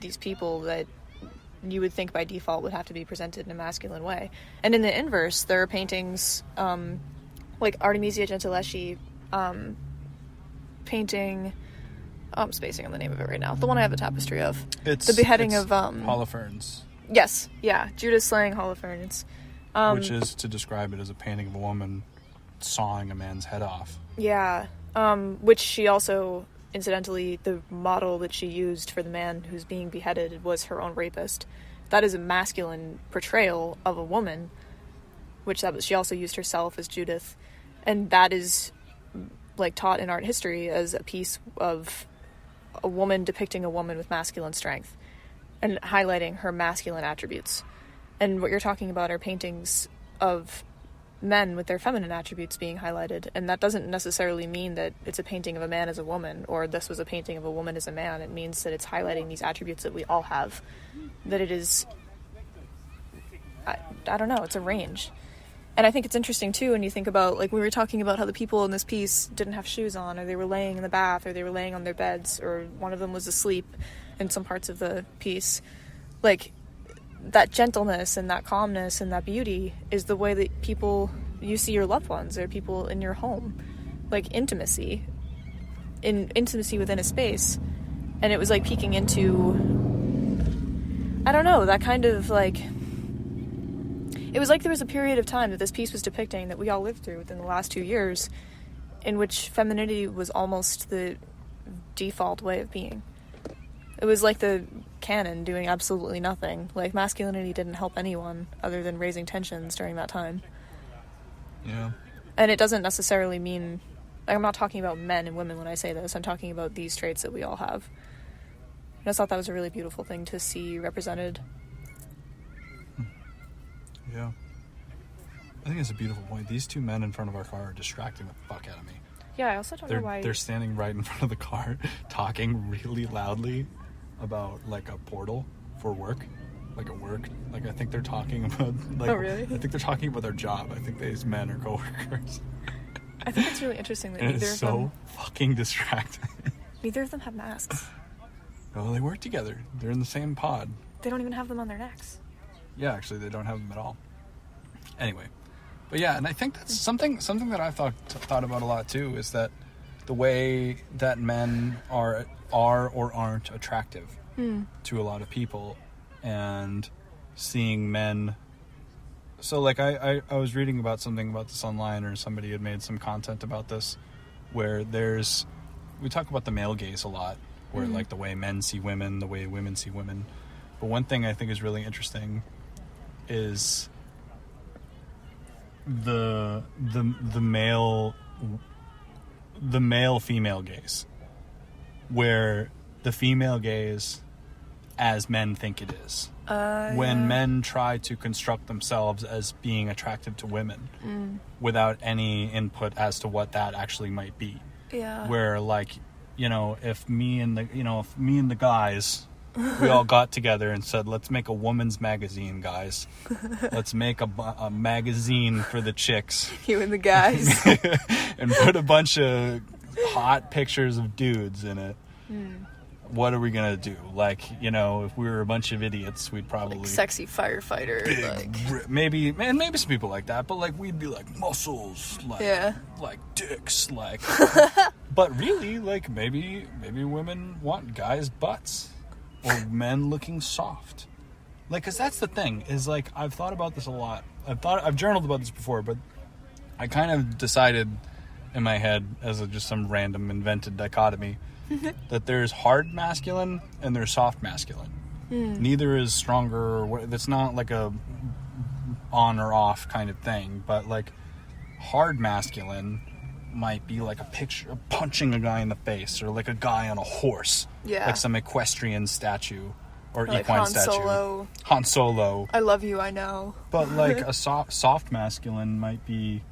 these people that you would think by default would have to be presented in a masculine way. And in the inverse, there are paintings like Artemisia Gentileschi painting, I'm spacing on the name of it right now, the one I have a tapestry of, the beheading of Holofernes. Yes, yeah, Judas slaying Holofernes, which is to describe it as a painting of a woman sawing a man's head off. Yeah, which she also, incidentally, the model that she used for the man who's being beheaded was her own rapist. That is a masculine portrayal of a woman, she also used herself as Judith, and that is like taught in art history as a piece of a woman depicting a woman with masculine strength and highlighting her masculine attributes. And what you're talking about are paintings of men with their feminine attributes being highlighted, and that doesn't necessarily mean that it's a painting of a man as a woman, or this was a painting of a woman as a man. It means that it's highlighting these attributes that we all have, that it is, I don't know, it's a range. And I think it's interesting too when you think about, like, we were talking about how the people in this piece didn't have shoes on, or they were laying in the bath, or they were laying on their beds, or one of them was asleep in some parts of the piece. Like, that gentleness and that calmness and that beauty is the way that you see your loved ones or people in your home. Like intimacy within a space. And it was like peeking into, I don't know, that kind of like, it was like there was a period of time that this piece was depicting that we all lived through within the last 2 years, in which femininity was almost the default way of being. It was like the canon doing absolutely nothing. Like, masculinity didn't help anyone other than raising tensions during that time. Yeah. And it doesn't necessarily mean, like, I'm not talking about men and women when I say this. I'm talking about these traits that we all have. I just thought that was a really beautiful thing to see represented. Yeah. I think it's a beautiful point. These two men in front of our car are distracting the fuck out of me. Yeah, I also don't know why... They're standing right in front of the car, talking really loudly about, like, a portal for work. Like, a work... Like, I think they're talking about... Like, oh, really? I think they're talking about their job. I think these men are coworkers. I think it's really interesting that neither of them... It's so fucking distracting. Neither of them have masks. Well, they work together. They're in the same pod. They don't even have them on their necks. Yeah, actually, they don't have them at all. Anyway. But yeah, and I think that's something that I've thought about a lot too, is that the way that men are or aren't attractive to a lot of people, and seeing men. So like I was reading about something about this online, or somebody had made some content about this, where we talk about the male gaze a lot, where like the way men see women, the way women see women. But one thing I think is really interesting is the male female gaze, where the female gaze as men think it is, when men try to construct themselves as being attractive to women without any input as to what that actually might be. Where, like, if me and the guys, we all got together and said, let's make a woman's magazine, guys. Let's make a magazine for the chicks. You and the guys. And put a bunch of hot pictures of dudes in it. what are we gonna do? Like, you know, if we were a bunch of idiots, we'd probably like sexy firefighter, like maybe some people like that, but like we'd be like muscles, like like dicks, like. But really, like maybe women want guys' butts or men looking soft, like, cause that's the thing is like I've thought about this a lot. I've journaled about this before, but I kind of decided in my head as just some random invented dichotomy. That there's hard masculine and there's soft masculine. Neither is stronger or it's not like a on or off kind of thing, but like hard masculine might be like a picture of punching a guy in the face or like a guy on a horse, like some equestrian statue or like equine statue. Han Solo. I love you, I know. But like a soft masculine might be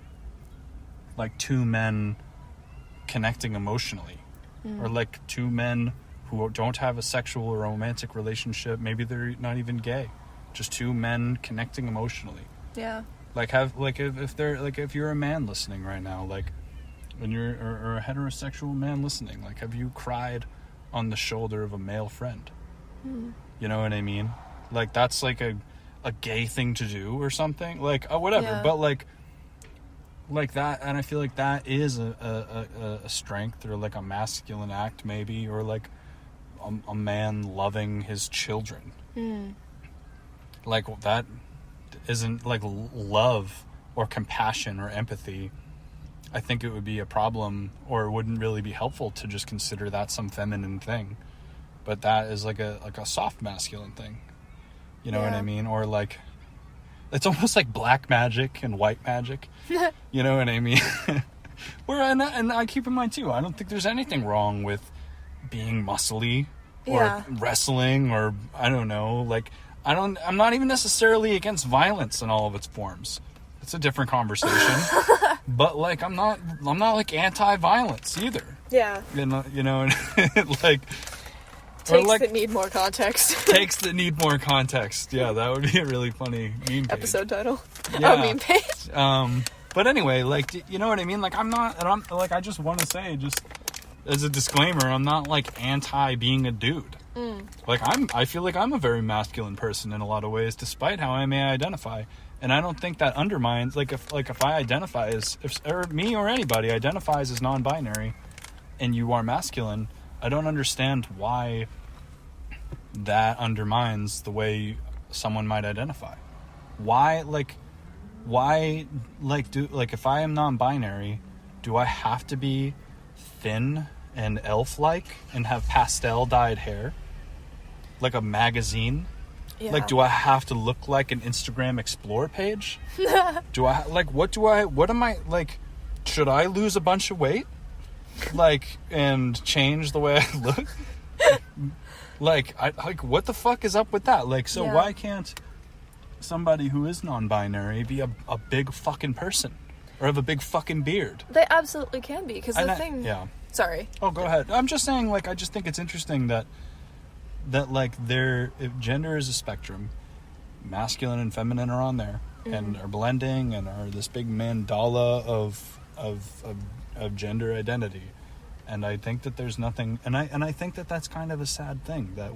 like two men connecting emotionally. Or like two men who don't have a sexual or romantic relationship. Maybe they're not even gay. Just two men connecting emotionally. Yeah. Like if you're a man listening right now, like when you're or a heterosexual man listening, like have you cried on the shoulder of a male friend? You know what I mean? Like that's like a gay thing to do or something. Like whatever. Yeah. But like that, and I feel like that is a strength or like a masculine act maybe, or like a man loving his children. Like that isn't like love or compassion or empathy. I think it would be a problem, or it wouldn't really be helpful to just consider that some feminine thing, but that is like a soft masculine thing, you know what I mean? Or like it's almost like black magic and white magic. You know what I mean? And I keep in mind too, I don't think there's anything wrong with being muscly or wrestling or I don't know, like I'm not even necessarily against violence in all of its forms. It's a different conversation. But like I'm not like anti-violence either. Yeah. You know like takes that need more context. Takes that need more context. Yeah, that would be a really funny meme page. Episode title. Yeah. Meme page. But anyway, like, you know what I mean? Like, I'm like, I just want to say, just as a disclaimer, I'm not like anti being a dude. Like, I feel like I'm a very masculine person in a lot of ways, despite how I may identify. And I don't think that undermines, if I identify as, or me or anybody identifies as non-binary, and you are masculine, I don't understand why that undermines the way someone might identify. Why, if I am non-binary, do I have to be thin and elf-like and have pastel-dyed hair? Like a magazine? Yeah. Like, do I have to look like an Instagram Explore page? What am I, should I lose a bunch of weight? And change the way I look? What the fuck is up with that? Why can't somebody who is non-binary be a big fucking person? Or have a big fucking beard? They absolutely can be, because the thing... Yeah. Sorry. Oh, go ahead. I'm just saying, I just think it's interesting that if gender is a spectrum, masculine and feminine are on there, and are blending, and are this big mandala of gender identity. And I think that there's nothing, and I think that that's kind of a sad thing, that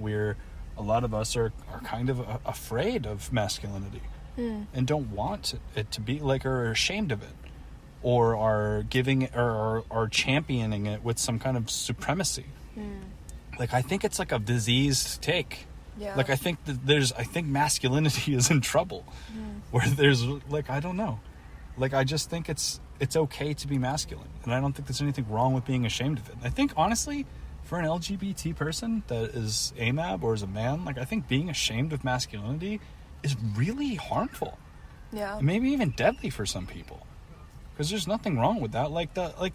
a lot of us are kind of afraid of masculinity and don't want it to be, or are ashamed of it, or are giving it, or are championing it with some kind of supremacy. I think it's like a diseased take. Yeah. I think masculinity is in trouble. Where there's, I don't know. I just think it's okay to be masculine. And I don't think there's anything wrong with being ashamed of it. I think, honestly, for an LGBT person that is AMAB or is a man, I think being ashamed of masculinity is really harmful. Yeah. And maybe even deadly for some people. Because there's nothing wrong with that.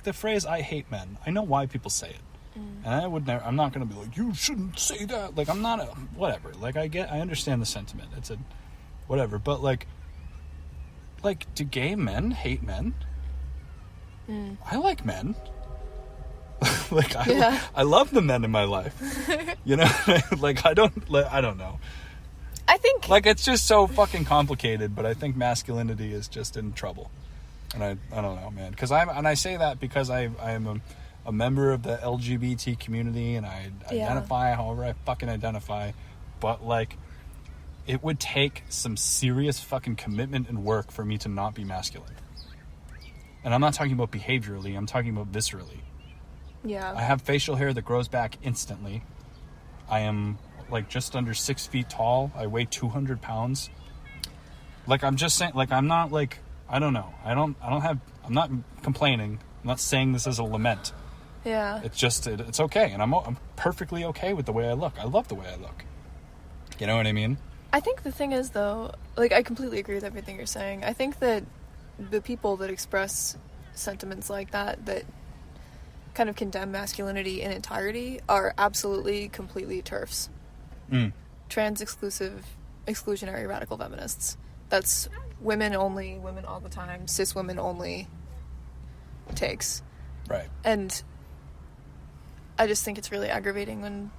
The phrase, I hate men. I know why people say it. And I'm not going to be like, you shouldn't say that. I'm not whatever. I understand the sentiment. It's a, whatever. But do gay men hate men? I like men. I love the men in my life. You know? I don't know. I think... it's just so fucking complicated, but I think masculinity is just in trouble. And I don't know, man. I say that because I am a member of the LGBT community, and I identify however I fucking identify, but, like, it would take some serious fucking commitment and work for me to not be masculine. And I'm not talking about behaviorally, I'm talking about viscerally. Yeah. I have facial hair that grows back instantly. I am, like, just under 6 feet tall. I weigh 200 pounds. Like, I'm just saying, like, I'm not, like, I don't know. I'm not complaining. I'm not saying this as a lament. Yeah. It's just, it's okay. And I'm perfectly okay with the way I look. I love the way I look. You know what I mean? I think the thing is, though, like, I completely agree with everything you're saying. I think that the people that express sentiments like that kind of condemn masculinity in entirety are absolutely, completely TERFs. Trans exclusionary radical feminists. That's women only, women all the time, cis women only takes. Right. And I just think it's really aggravating when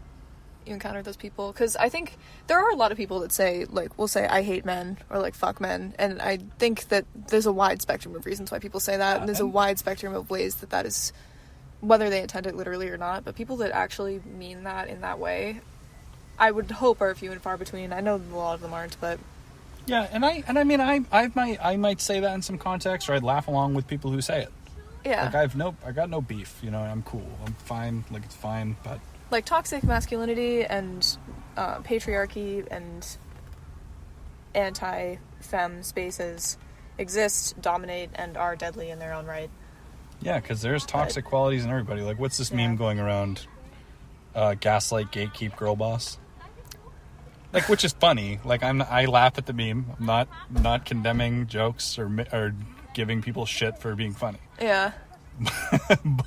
you encounter those people, because I think there are a lot of people that say, like, will say I hate men or, like, fuck men, and I think that there's a wide spectrum of reasons why people say that, and there's a wide spectrum of ways that is, whether they intend it literally or not, but people that actually mean that in that way, I would hope are few and far between. I know a lot of them aren't, but yeah, and I mean I might say that in some context, or I'd laugh along with people who say it. Yeah. Like, I got no beef, you know, I'm cool. I'm fine, like, it's fine, but... Like, toxic masculinity and patriarchy and anti-femme spaces exist, dominate, and are deadly in their own right. Yeah, because there's toxic qualities in everybody. Like, what's this meme going around? Gaslight, gatekeep, girl boss. Like, which is funny. Like, I laugh at the meme. I'm not condemning jokes or giving people shit for being funny. Yeah.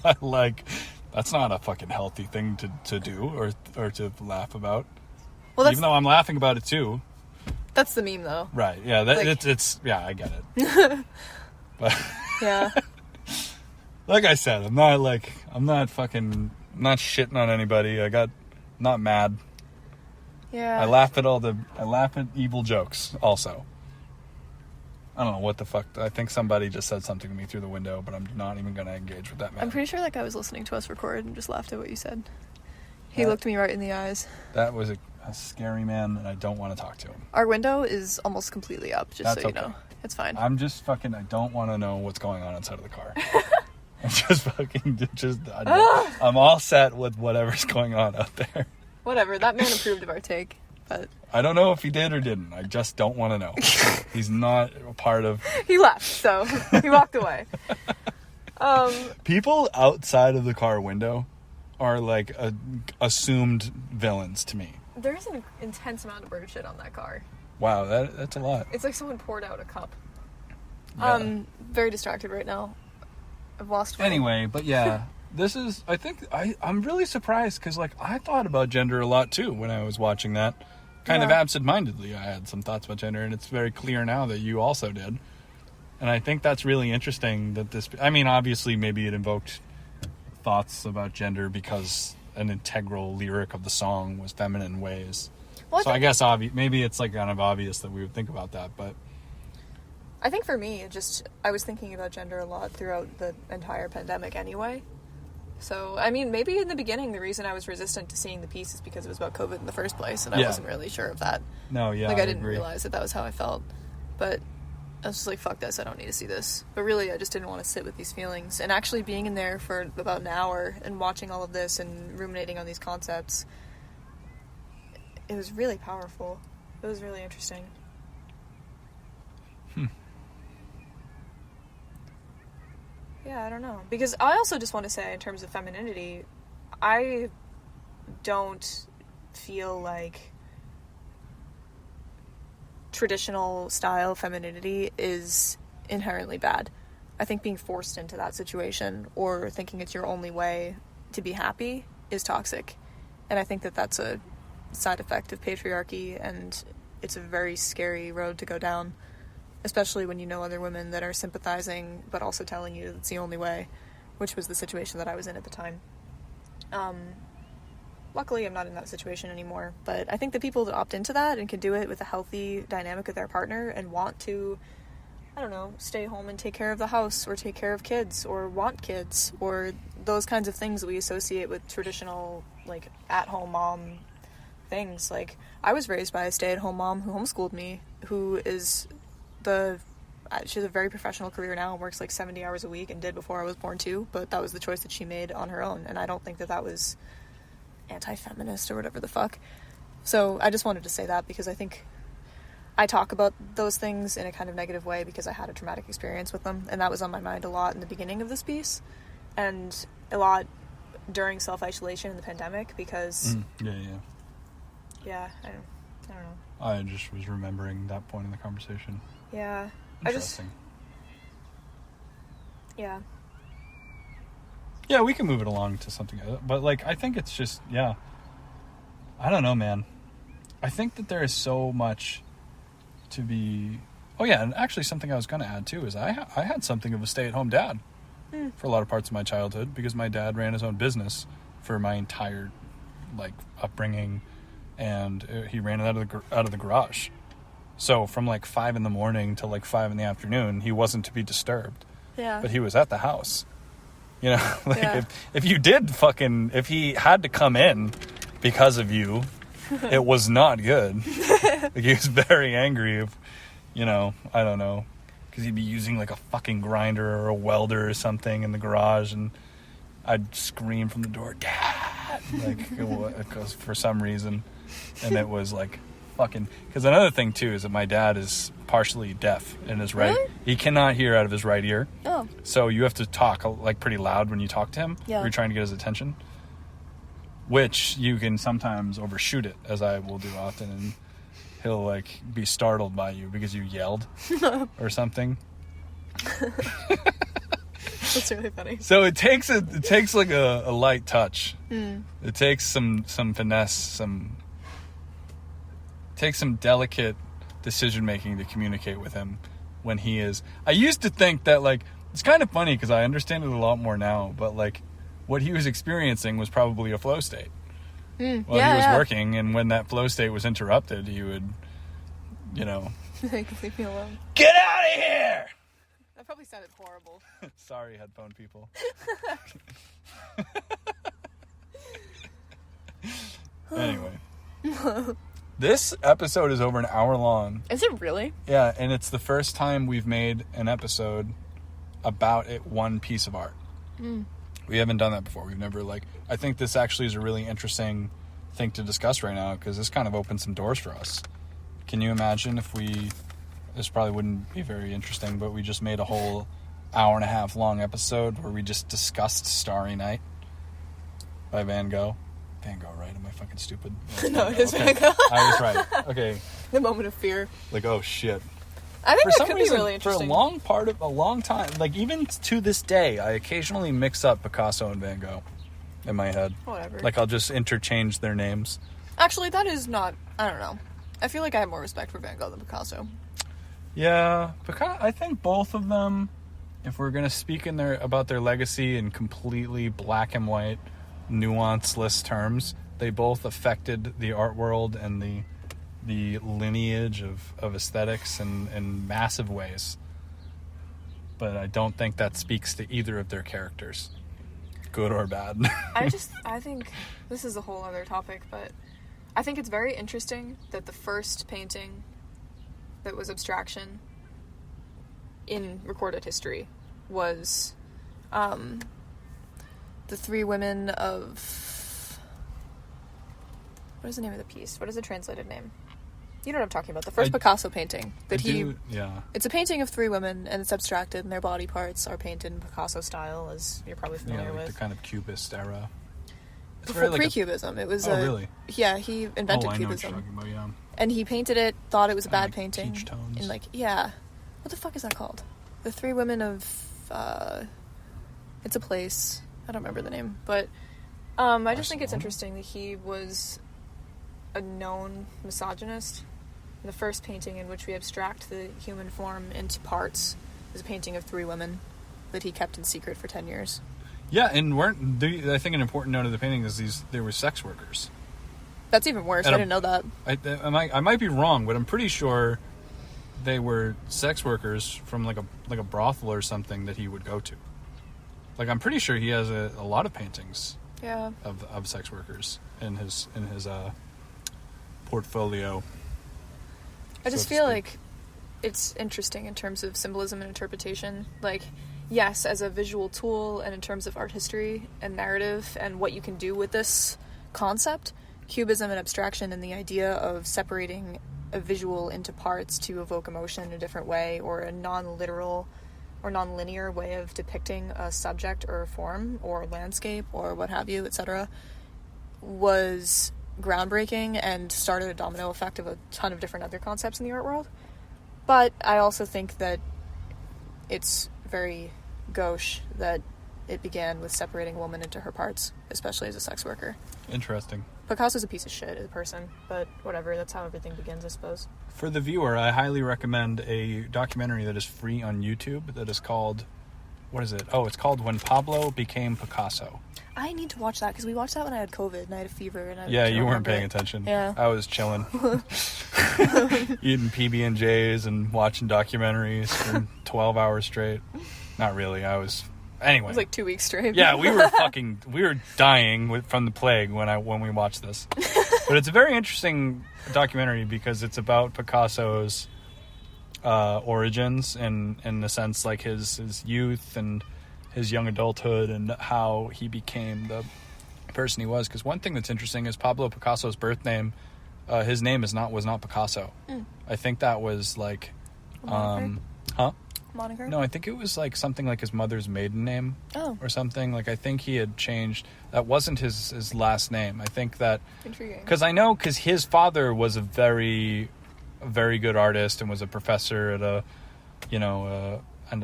But, like, that's not a fucking healthy thing to do or to laugh about. Well, even though I'm laughing about it too. That's the meme, though. Right. Yeah. It's yeah. I get it. But yeah. Like I said, I'm not shitting on anybody. Not mad. Yeah. I laugh at evil jokes also. I don't know what the fuck. I think somebody just said something to me through the window, but I'm not even going to engage with that man. I'm pretty sure that guy was listening to us record and just laughed at what you said. He looked me right in the eyes. That was a scary man, and I don't want to talk to him. Our window is almost completely up, just so you know. It's fine. I'm just I don't want to know what's going on inside of the car. I'm all set with whatever's going on out there. Whatever, that man approved of our take, but... I don't know if he did or didn't. I just don't want to know. He's not a part of... He left, so he walked away. People outside of the car window are, like, assumed villains to me. There's an intense amount of bird shit on that car. Wow, that's a lot. It's like someone poured out a cup. Yeah. Very distracted right now. I've lost weight. Anyway, but yeah, this is, I think, I'm really surprised, because, like, I thought about gender a lot, too, when I was watching that. Kind of absent-mindedly, I had some thoughts about gender, and it's very clear now that you also did. And I think that's really interesting that this... I mean, obviously, maybe it invoked thoughts about gender because an integral lyric of the song was feminine ways. Well, so I guess maybe it's, like, kind of obvious that we would think about that, but... I think for me, I was thinking about gender a lot throughout the entire pandemic anyway. So, I mean, maybe in the beginning, the reason I was resistant to seeing the piece is because it was about COVID in the first place, and I wasn't really sure of that. No, yeah, Like, I didn't realize that was how I felt. But I was just like, fuck this, I don't need to see this. But really, I just didn't want to sit with these feelings. And actually being in there for about an hour and watching all of this and ruminating on these concepts, it was really powerful. It was really interesting. Yeah, I don't know. Because I also just want to say, in terms of femininity, I don't feel like traditional style femininity is inherently bad. I think being forced into that situation or thinking it's your only way to be happy is toxic. And I think that that's a side effect of patriarchy, and it's a very scary road to go down. Especially when you know other women that are sympathizing, but also telling you it's the only way, which was the situation that I was in at the time. Luckily, I'm not in that situation anymore, but I think the people that opt into that and can do it with a healthy dynamic with their partner and want to, I don't know, stay home and take care of the house or take care of kids or want kids or those kinds of things that we associate with traditional, like, at-home mom things. Like, I was raised by a stay-at-home mom who homeschooled me, who is she has a very professional career now and works like 70 hours a week, and did before I was born too, but that was the choice that she made on her own, and I don't think that was anti-feminist or whatever the fuck. So I just wanted to say that, because I think I talk about those things in a kind of negative way because I had a traumatic experience with them, and that was on my mind a lot in the beginning of this piece, and a lot during self-isolation in the pandemic, because yeah, I don't know. I just was remembering that point in the conversation. Yeah. Interesting. Yeah, we can move it along to something, but, like, I think it's just, I don't know, man. I think that there is so much to be... Oh, yeah, and actually something I was going to add, too, is I had something of a stay-at-home dad for a lot of parts of my childhood, because my dad ran his own business for my entire, like, upbringing, and he ran it out of the garage. So from, like, 5 a.m. till, like, 5 p.m, he wasn't to be disturbed. Yeah. But he was at the house. You know, like, if he had to come in because of you, it was not good. Like, he was very angry if, I don't know, because he'd be using, like, a fucking grinder or a welder or something in the garage, and I'd scream from the door, "Dad!" Like, because for some reason, and it was, like, fucking... Because another thing, too, is that my dad is partially deaf in his right... Really? He cannot hear out of his right ear. Oh. So you have to talk, like, pretty loud when you talk to him. Yeah. You're trying to get his attention. Which you can sometimes overshoot it, as I will do often, and he'll, like, be startled by you because you yelled or something. That's really funny. So it takes like a light touch. It takes some finesse, takes some delicate decision making to communicate with him when he is... I used to think that, like, it's kind of funny because I understand it a lot more now, but, like, what he was experiencing was probably a flow state while he was working, and when that flow state was interrupted, he would, leave me alone. Get out of here! That probably sounded horrible. Sorry, headphone people. Anyway. This episode is over an hour long. Is it really? Yeah, and it's the first time we've made an episode about one piece of art. We haven't done that before. We've never, like... I think this actually is a really interesting thing to discuss right now, because this kind of opens some doors for us. Can you imagine if we... This probably wouldn't be very interesting, but we just made a whole hour-and-a-half long episode where we just discussed Starry Night by Van Gogh. Van Gogh, right? Am I fucking stupid? No, it is Van Gogh. I was right. Okay. The moment of fear. Like, oh, shit. I think that could be really interesting. For a long time, like, even to this day, I occasionally mix up Picasso and Van Gogh in my head. Whatever. Like, I'll just interchange their names. Actually, that is not... I don't know. I feel like I have more respect for Van Gogh than Picasso. Yeah, I think both of them, if we're going to speak about their legacy in completely black and white, nuanceless terms, they both affected the art world and the lineage of aesthetics in massive ways. But I don't think that speaks to either of their characters, good or bad. I think this is a whole other topic, but I think it's very interesting that the first painting that was abstraction in recorded history was the three women of... What is the name of the piece? What is the translated name? You know what I'm talking about. The first Picasso painting. Yeah. It's a painting of three women, and it's abstracted, and their body parts are painted in Picasso style, as you're probably familiar with. The kind of Cubist era. It's before pre-Cubism. It was really? Yeah, he invented I know Cubism. what you're talking about, yeah. And he painted it, thought it was a bad painting. Peach tones. And what the fuck is that called? The three women of, it's a place. I don't remember the name. But, I just think it's interesting that he was a known misogynist. The first painting in which we abstract the human form into parts is a painting of three women that he kept in secret for 10 years. Yeah, and I think an important note of the painting is they were sex workers. That's even worse. I didn't know that. I might be wrong, but I'm pretty sure they were sex workers from like a brothel or something that he would go to. Like, I'm pretty sure he has a lot of paintings. Yeah. Of sex workers in his portfolio. I just feel like it's interesting in terms of symbolism and interpretation. Like, yes, as a visual tool and in terms of art history and narrative and what you can do with this concept, cubism and abstraction and the idea of separating a visual into parts to evoke emotion in a different way, or a non-literal or non-linear way of depicting a subject or a form or landscape or what have you, etc., was groundbreaking and started a domino effect of a ton of different other concepts in the art world. But I also think that it's very gauche that it began with separating a woman into her parts, especially as a sex worker. Interesting. Picasso's a piece of shit as a person, but whatever, that's how everything begins, I suppose. For the viewer, I highly recommend a documentary that is free on YouTube that is called, what is it? Oh, it's called When Pablo Became Picasso. I need to watch that, because we watched that when I had COVID and I had a fever. And you weren't paying attention. Yeah. I was chilling. Eating PB&Js and watching documentaries for 12 hours straight. Not really, Anyway. It was like 2 weeks straight. Yeah, we were dying from the plague when we watched this. But it's a very interesting documentary because it's about Picasso's origins and in the sense like his youth and his young adulthood and how he became the person he was. Because one thing that's interesting is Pablo Picasso's birth name, his name was not Picasso. I think that was like, Moniker? No, I think it was like something like his mother's maiden name or something. Like, I think he had changed. That wasn't his last name. I think that... Intriguing. Because his father was a very good artist and was a professor at a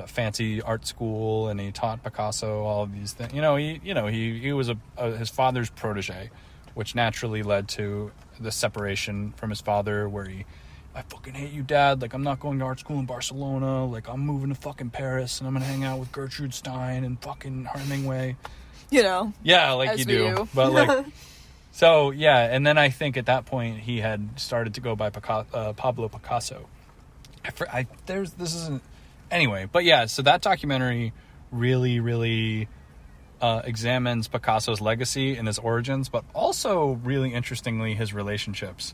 fancy art school, and he taught Picasso all of these things. He was his father's protege, which naturally led to the separation from his father, where I fucking hate you, Dad. Like, I'm not going to art school in Barcelona. Like, I'm moving to fucking Paris, and I'm gonna hang out with Gertrude Stein and fucking Hemingway. Yeah, like you do. But, like, so, yeah. And then I think at that point, he had started to go by Pablo Picasso. This isn't... Anyway, but yeah, so that documentary really, really examines Picasso's legacy and his origins, but also, really interestingly, his relationships.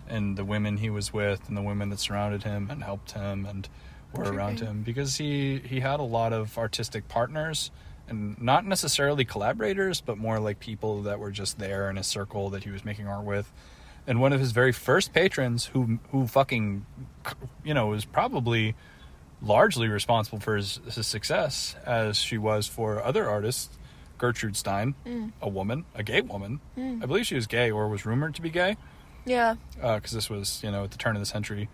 And the women he was with and the women that surrounded him and helped him and were around him, because he had a lot of artistic partners, and not necessarily collaborators, but more like people that were just there in a circle that he was making art with. And one of his very first patrons who fucking, was probably largely responsible for his success, as she was for other artists, Gertrude Stein, a gay woman. I believe she was gay or was rumored to be gay. Yeah. Because this was, at the turn of the century,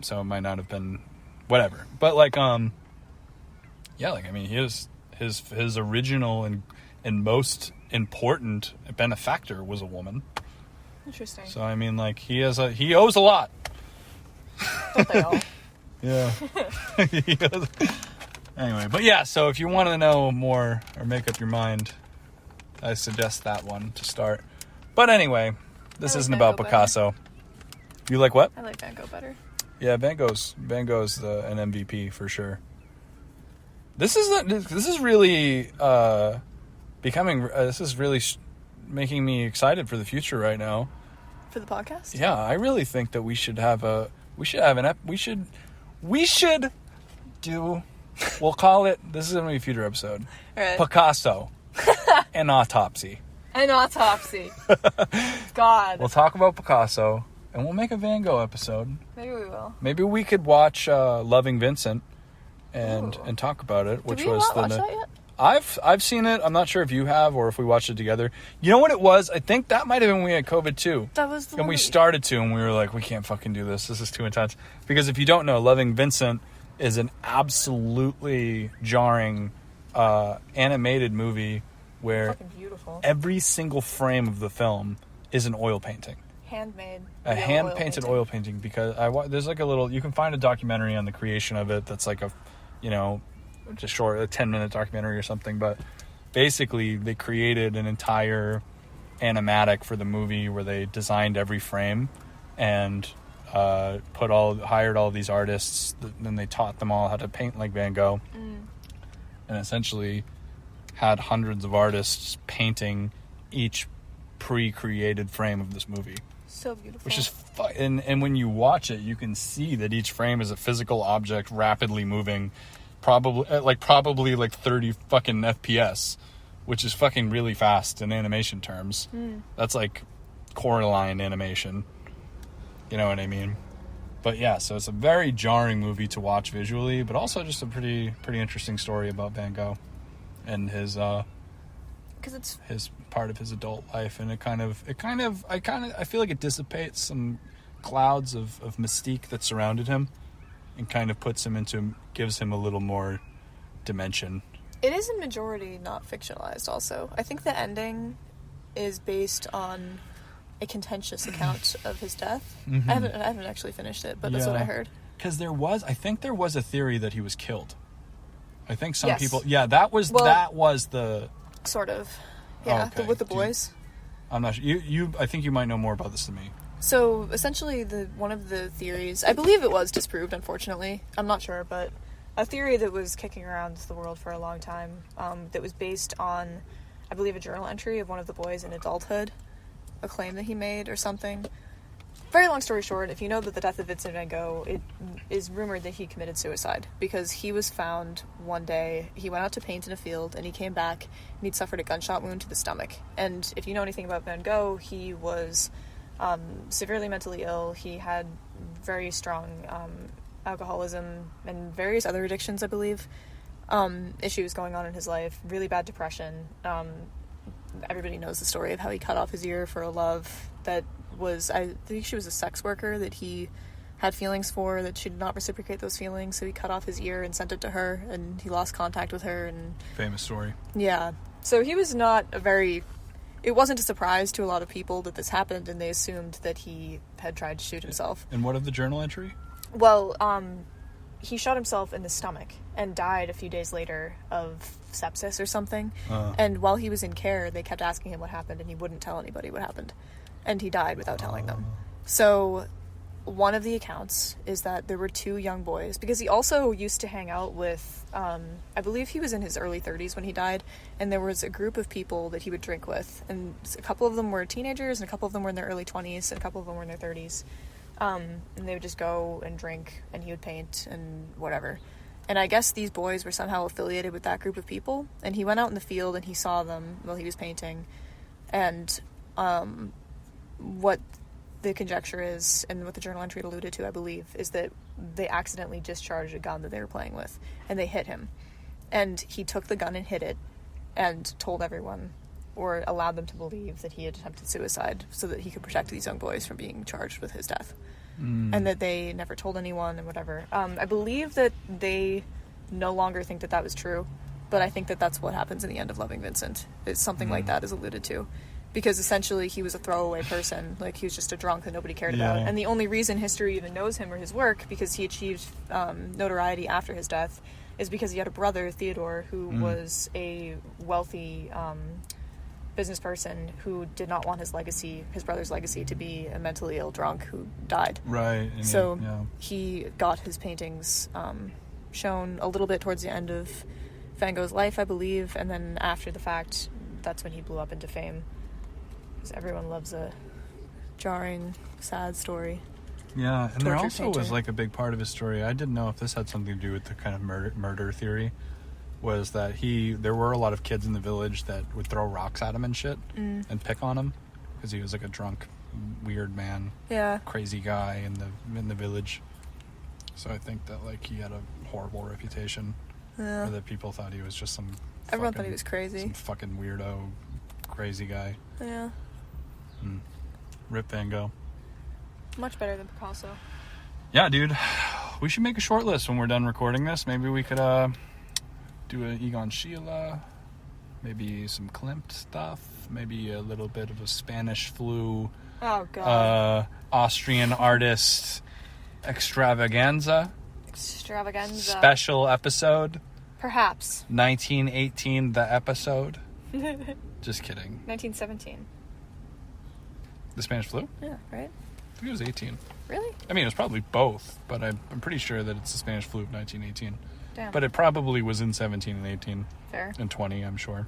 so it might not have been whatever. But his original and most important benefactor was a woman. Interesting. So he owes a lot. Don't they all? Yeah. Anyway, but yeah. So if you want to know more or make up your mind, I suggest that one to start. But anyway. This isn't about Picasso. Better. You like what? I like Van Gogh better. Yeah, Van Gogh's an MVP for sure. This is really making me excited for the future right now. For the podcast? Yeah, I really think that we should do. We'll call it. This is gonna be a future episode. All right. Picasso, an autopsy. An autopsy. God. We'll talk about Picasso, and we'll make a Van Gogh episode. Maybe we will. Maybe we could watch Loving Vincent and talk about it. Did we not watch that yet? I've seen it. I'm not sure if you have or if we watched it together. You know what it was? I think that might have been when we had COVID too. That was the one. And we started to, and we were like, we can't fucking do this. This is too intense. Because if you don't know, Loving Vincent is an absolutely jarring animated movie where every single frame of the film is an oil painting. Handmade. A hand-painted oil painting. Because there's like a little... You can find a documentary on the creation of it that's like a, just short, a 10-minute documentary or something. But basically, they created an entire animatic for the movie where they designed every frame and hired all these artists. Then they taught them all how to paint like Van Gogh. And essentially... had hundreds of artists painting each pre-created frame of this movie. So beautiful. Which is and when you watch it, you can see that each frame is a physical object rapidly moving, probably like 30 fucking FPS, which is fucking really fast in animation terms. That's like Coraline animation. You know what I mean? But yeah, so it's a very jarring movie to watch visually, but also just a pretty interesting story about Van Gogh and his his part of his adult life, and I feel like it dissipates some clouds of mystique that surrounded him and kind of gives him a little more dimension. It is in majority not fictionalized also. I think the ending is based on a contentious account of his death. I haven't actually finished it, but that's what I heard. Because I think there was a theory that he was killed. I think some people... Yeah, that was the... Sort of. Yeah, okay. With the boys. I'm not sure. I think you might know more about this than me. So, essentially, one of the theories... I believe it was disproved, unfortunately. I'm not sure, but... A theory that was kicking around the world for a long time, that was based on, I believe, a journal entry of one of the boys in adulthood. A claim that he made or something. Very long story short, if you know that the death of Vincent van Gogh, it is rumored that he committed suicide because he was found one day, he went out to paint in a field and he came back and he'd suffered a gunshot wound to the stomach. And if you know anything about Van Gogh, he was severely mentally ill. He had very strong alcoholism and various other addictions, I believe, issues going on in his life, really bad depression. Everybody knows the story of how he cut off his ear for a love that was, I think she was a sex worker that he had feelings for, that she did not reciprocate those feelings, so he cut off his ear and sent it to her, and he lost contact with her. And famous story. Yeah. So he was not it wasn't a surprise to a lot of people that this happened, and they assumed that he had tried to shoot himself. And what of the journal entry? Well, he shot himself in the stomach and died a few days later of sepsis or something. And while he was in care, they kept asking him what happened, and he wouldn't tell anybody what happened. And he died without telling them. So one of the accounts is that there were two young boys, because he also used to hang out with, I believe he was in his early 30s when he died, and there was a group of people that he would drink with. And a couple of them were teenagers, and a couple of them were in their early 20s, and a couple of them were in their 30s. And they would just go and drink, and he would paint and whatever. And I guess these boys were somehow affiliated with that group of people, and he went out in the field and he saw them while he was painting. And what the conjecture is, and what the journal entry alluded to, I believe, is that they accidentally discharged a gun that they were playing with, and they hit him. And he took the gun and hid it, and told everyone, or allowed them to believe, that he had attempted suicide so that he could protect these young boys from being charged with his death. And that they never told anyone and whatever. I believe that they no longer think that that was true, but I think that that's what happens in the end of Loving Vincent. It's something like that is alluded to. Because essentially he was a throwaway person. Like, he was just a drunk that nobody cared about. And the only reason history even knows him or his work, because he achieved notoriety after his death, is because he had a brother, Theodore, who was a wealthy business person who did not want his brother's legacy, to be a mentally ill drunk who died. Right. So he got his paintings shown a little bit towards the end of Van Gogh's life, I believe, and then after the fact, that's when he blew up into fame. Because everyone loves a jarring, sad story. Yeah, and there also was like a big part of his story, I didn't know if this had something to do with the kind of murder theory, was that there were a lot of kids in the village that would throw rocks at him and shit and pick on him because he was like a drunk, weird man, crazy guy in the village. So I think that like he had a horrible reputation, or that people thought he was just everyone thought he was crazy, some fucking weirdo, crazy guy. Yeah. Rip Van Gogh. Much better than Picasso. Yeah, dude. We should make a short list when we're done recording this. Maybe we could do an Egon Schiele, maybe some Klimt stuff, maybe a little bit of a Spanish flu. Oh, God. Austrian artist extravaganza. Special episode. Perhaps. 1918, the episode. Just kidding. 1917. The Spanish flu? Yeah, right? I think it was 18. Really? I mean, it was probably both, but I'm pretty sure that it's the Spanish flu of 1918. Damn. But it probably was in 17 and 18. Fair. And 20, I'm sure.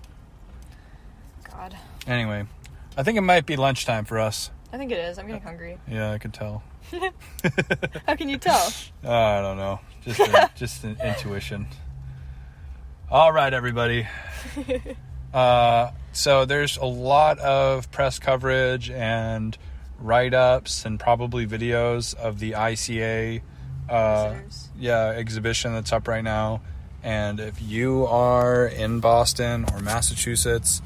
God. Anyway, I think it might be lunchtime for us. I think it is. I'm getting hungry. Yeah, I could tell. How can you tell? I don't know. Just an intuition. All right, everybody. So there's a lot of press coverage and write-ups and probably videos of the ICA exhibition that's up right now. And if you are in Boston or Massachusetts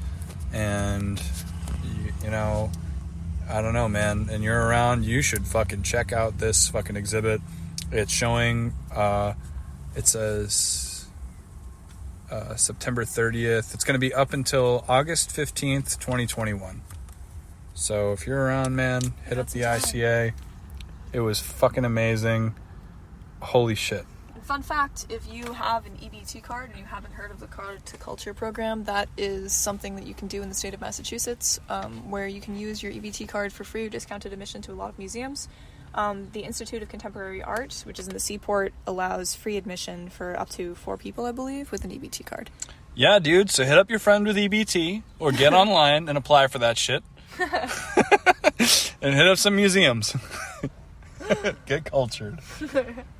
and you know, I don't know, man, and you're around, you should fucking check out this fucking exhibit. It's showing it says September 30th. It's going to be up until August 15th, 2021. So if you're around, man, hit up the ICA. It was fucking amazing. Holy shit. Fun fact, if you have an EBT card and you haven't heard of the Card to Culture program, that is something that you can do in the state of Massachusetts, where you can use your EBT card for free or discounted admission to a lot of museums. The Institute of Contemporary Art, which is in the Seaport, allows free admission for up to 4 people, I believe, with an EBT card. Yeah, dude, so hit up your friend with EBT or get online and apply for that shit. And hit up some museums. Get cultured.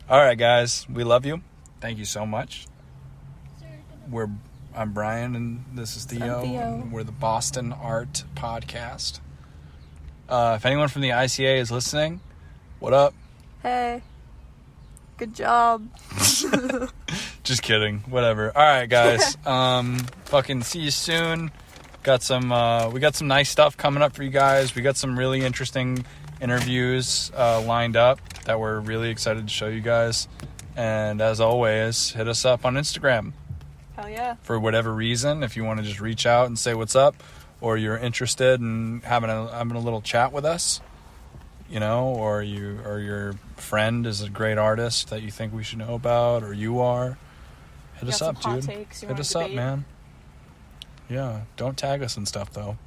All right, guys, we love you. Thank you so much. I'm Brian, and this is Theo. And we're the Boston Art Podcast. If anyone from the ICA is listening, what up? Hey. Good job. Just kidding. Whatever. All right, guys. Fucking see you soon. We got some nice stuff coming up for you guys. We got some really interesting interviews lined up that we're really excited to show you guys. And as always, hit us up on Instagram. Hell yeah. For whatever reason, if you want to just reach out and say what's up, or you're interested in having a little chat with us, you know, or your friend is a great artist that you think we should know about, or you are, hit us up, dude. Hit us up, man. Yeah, don't tag us and stuff though.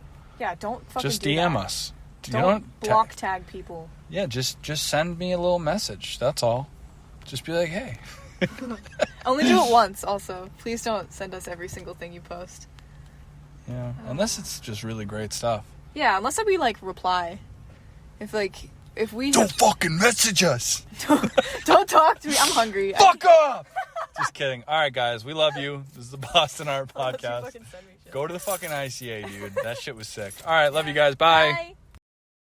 Yeah, don't fucking just DM us. Don't block tag people. Yeah, just send me a little message. That's all. Just be like, hey. Only do it once. Also, please don't send us every single thing you post. Yeah, unless it's just really great stuff. Yeah, unless we reply. If we don't fucking message us. Don't talk to me. I'm hungry. Fuck off. Just kidding. All right, guys, we love you. This is the Boston Art Podcast. Go to the fucking ICA, dude. That shit was sick. All right, love you guys. Bye.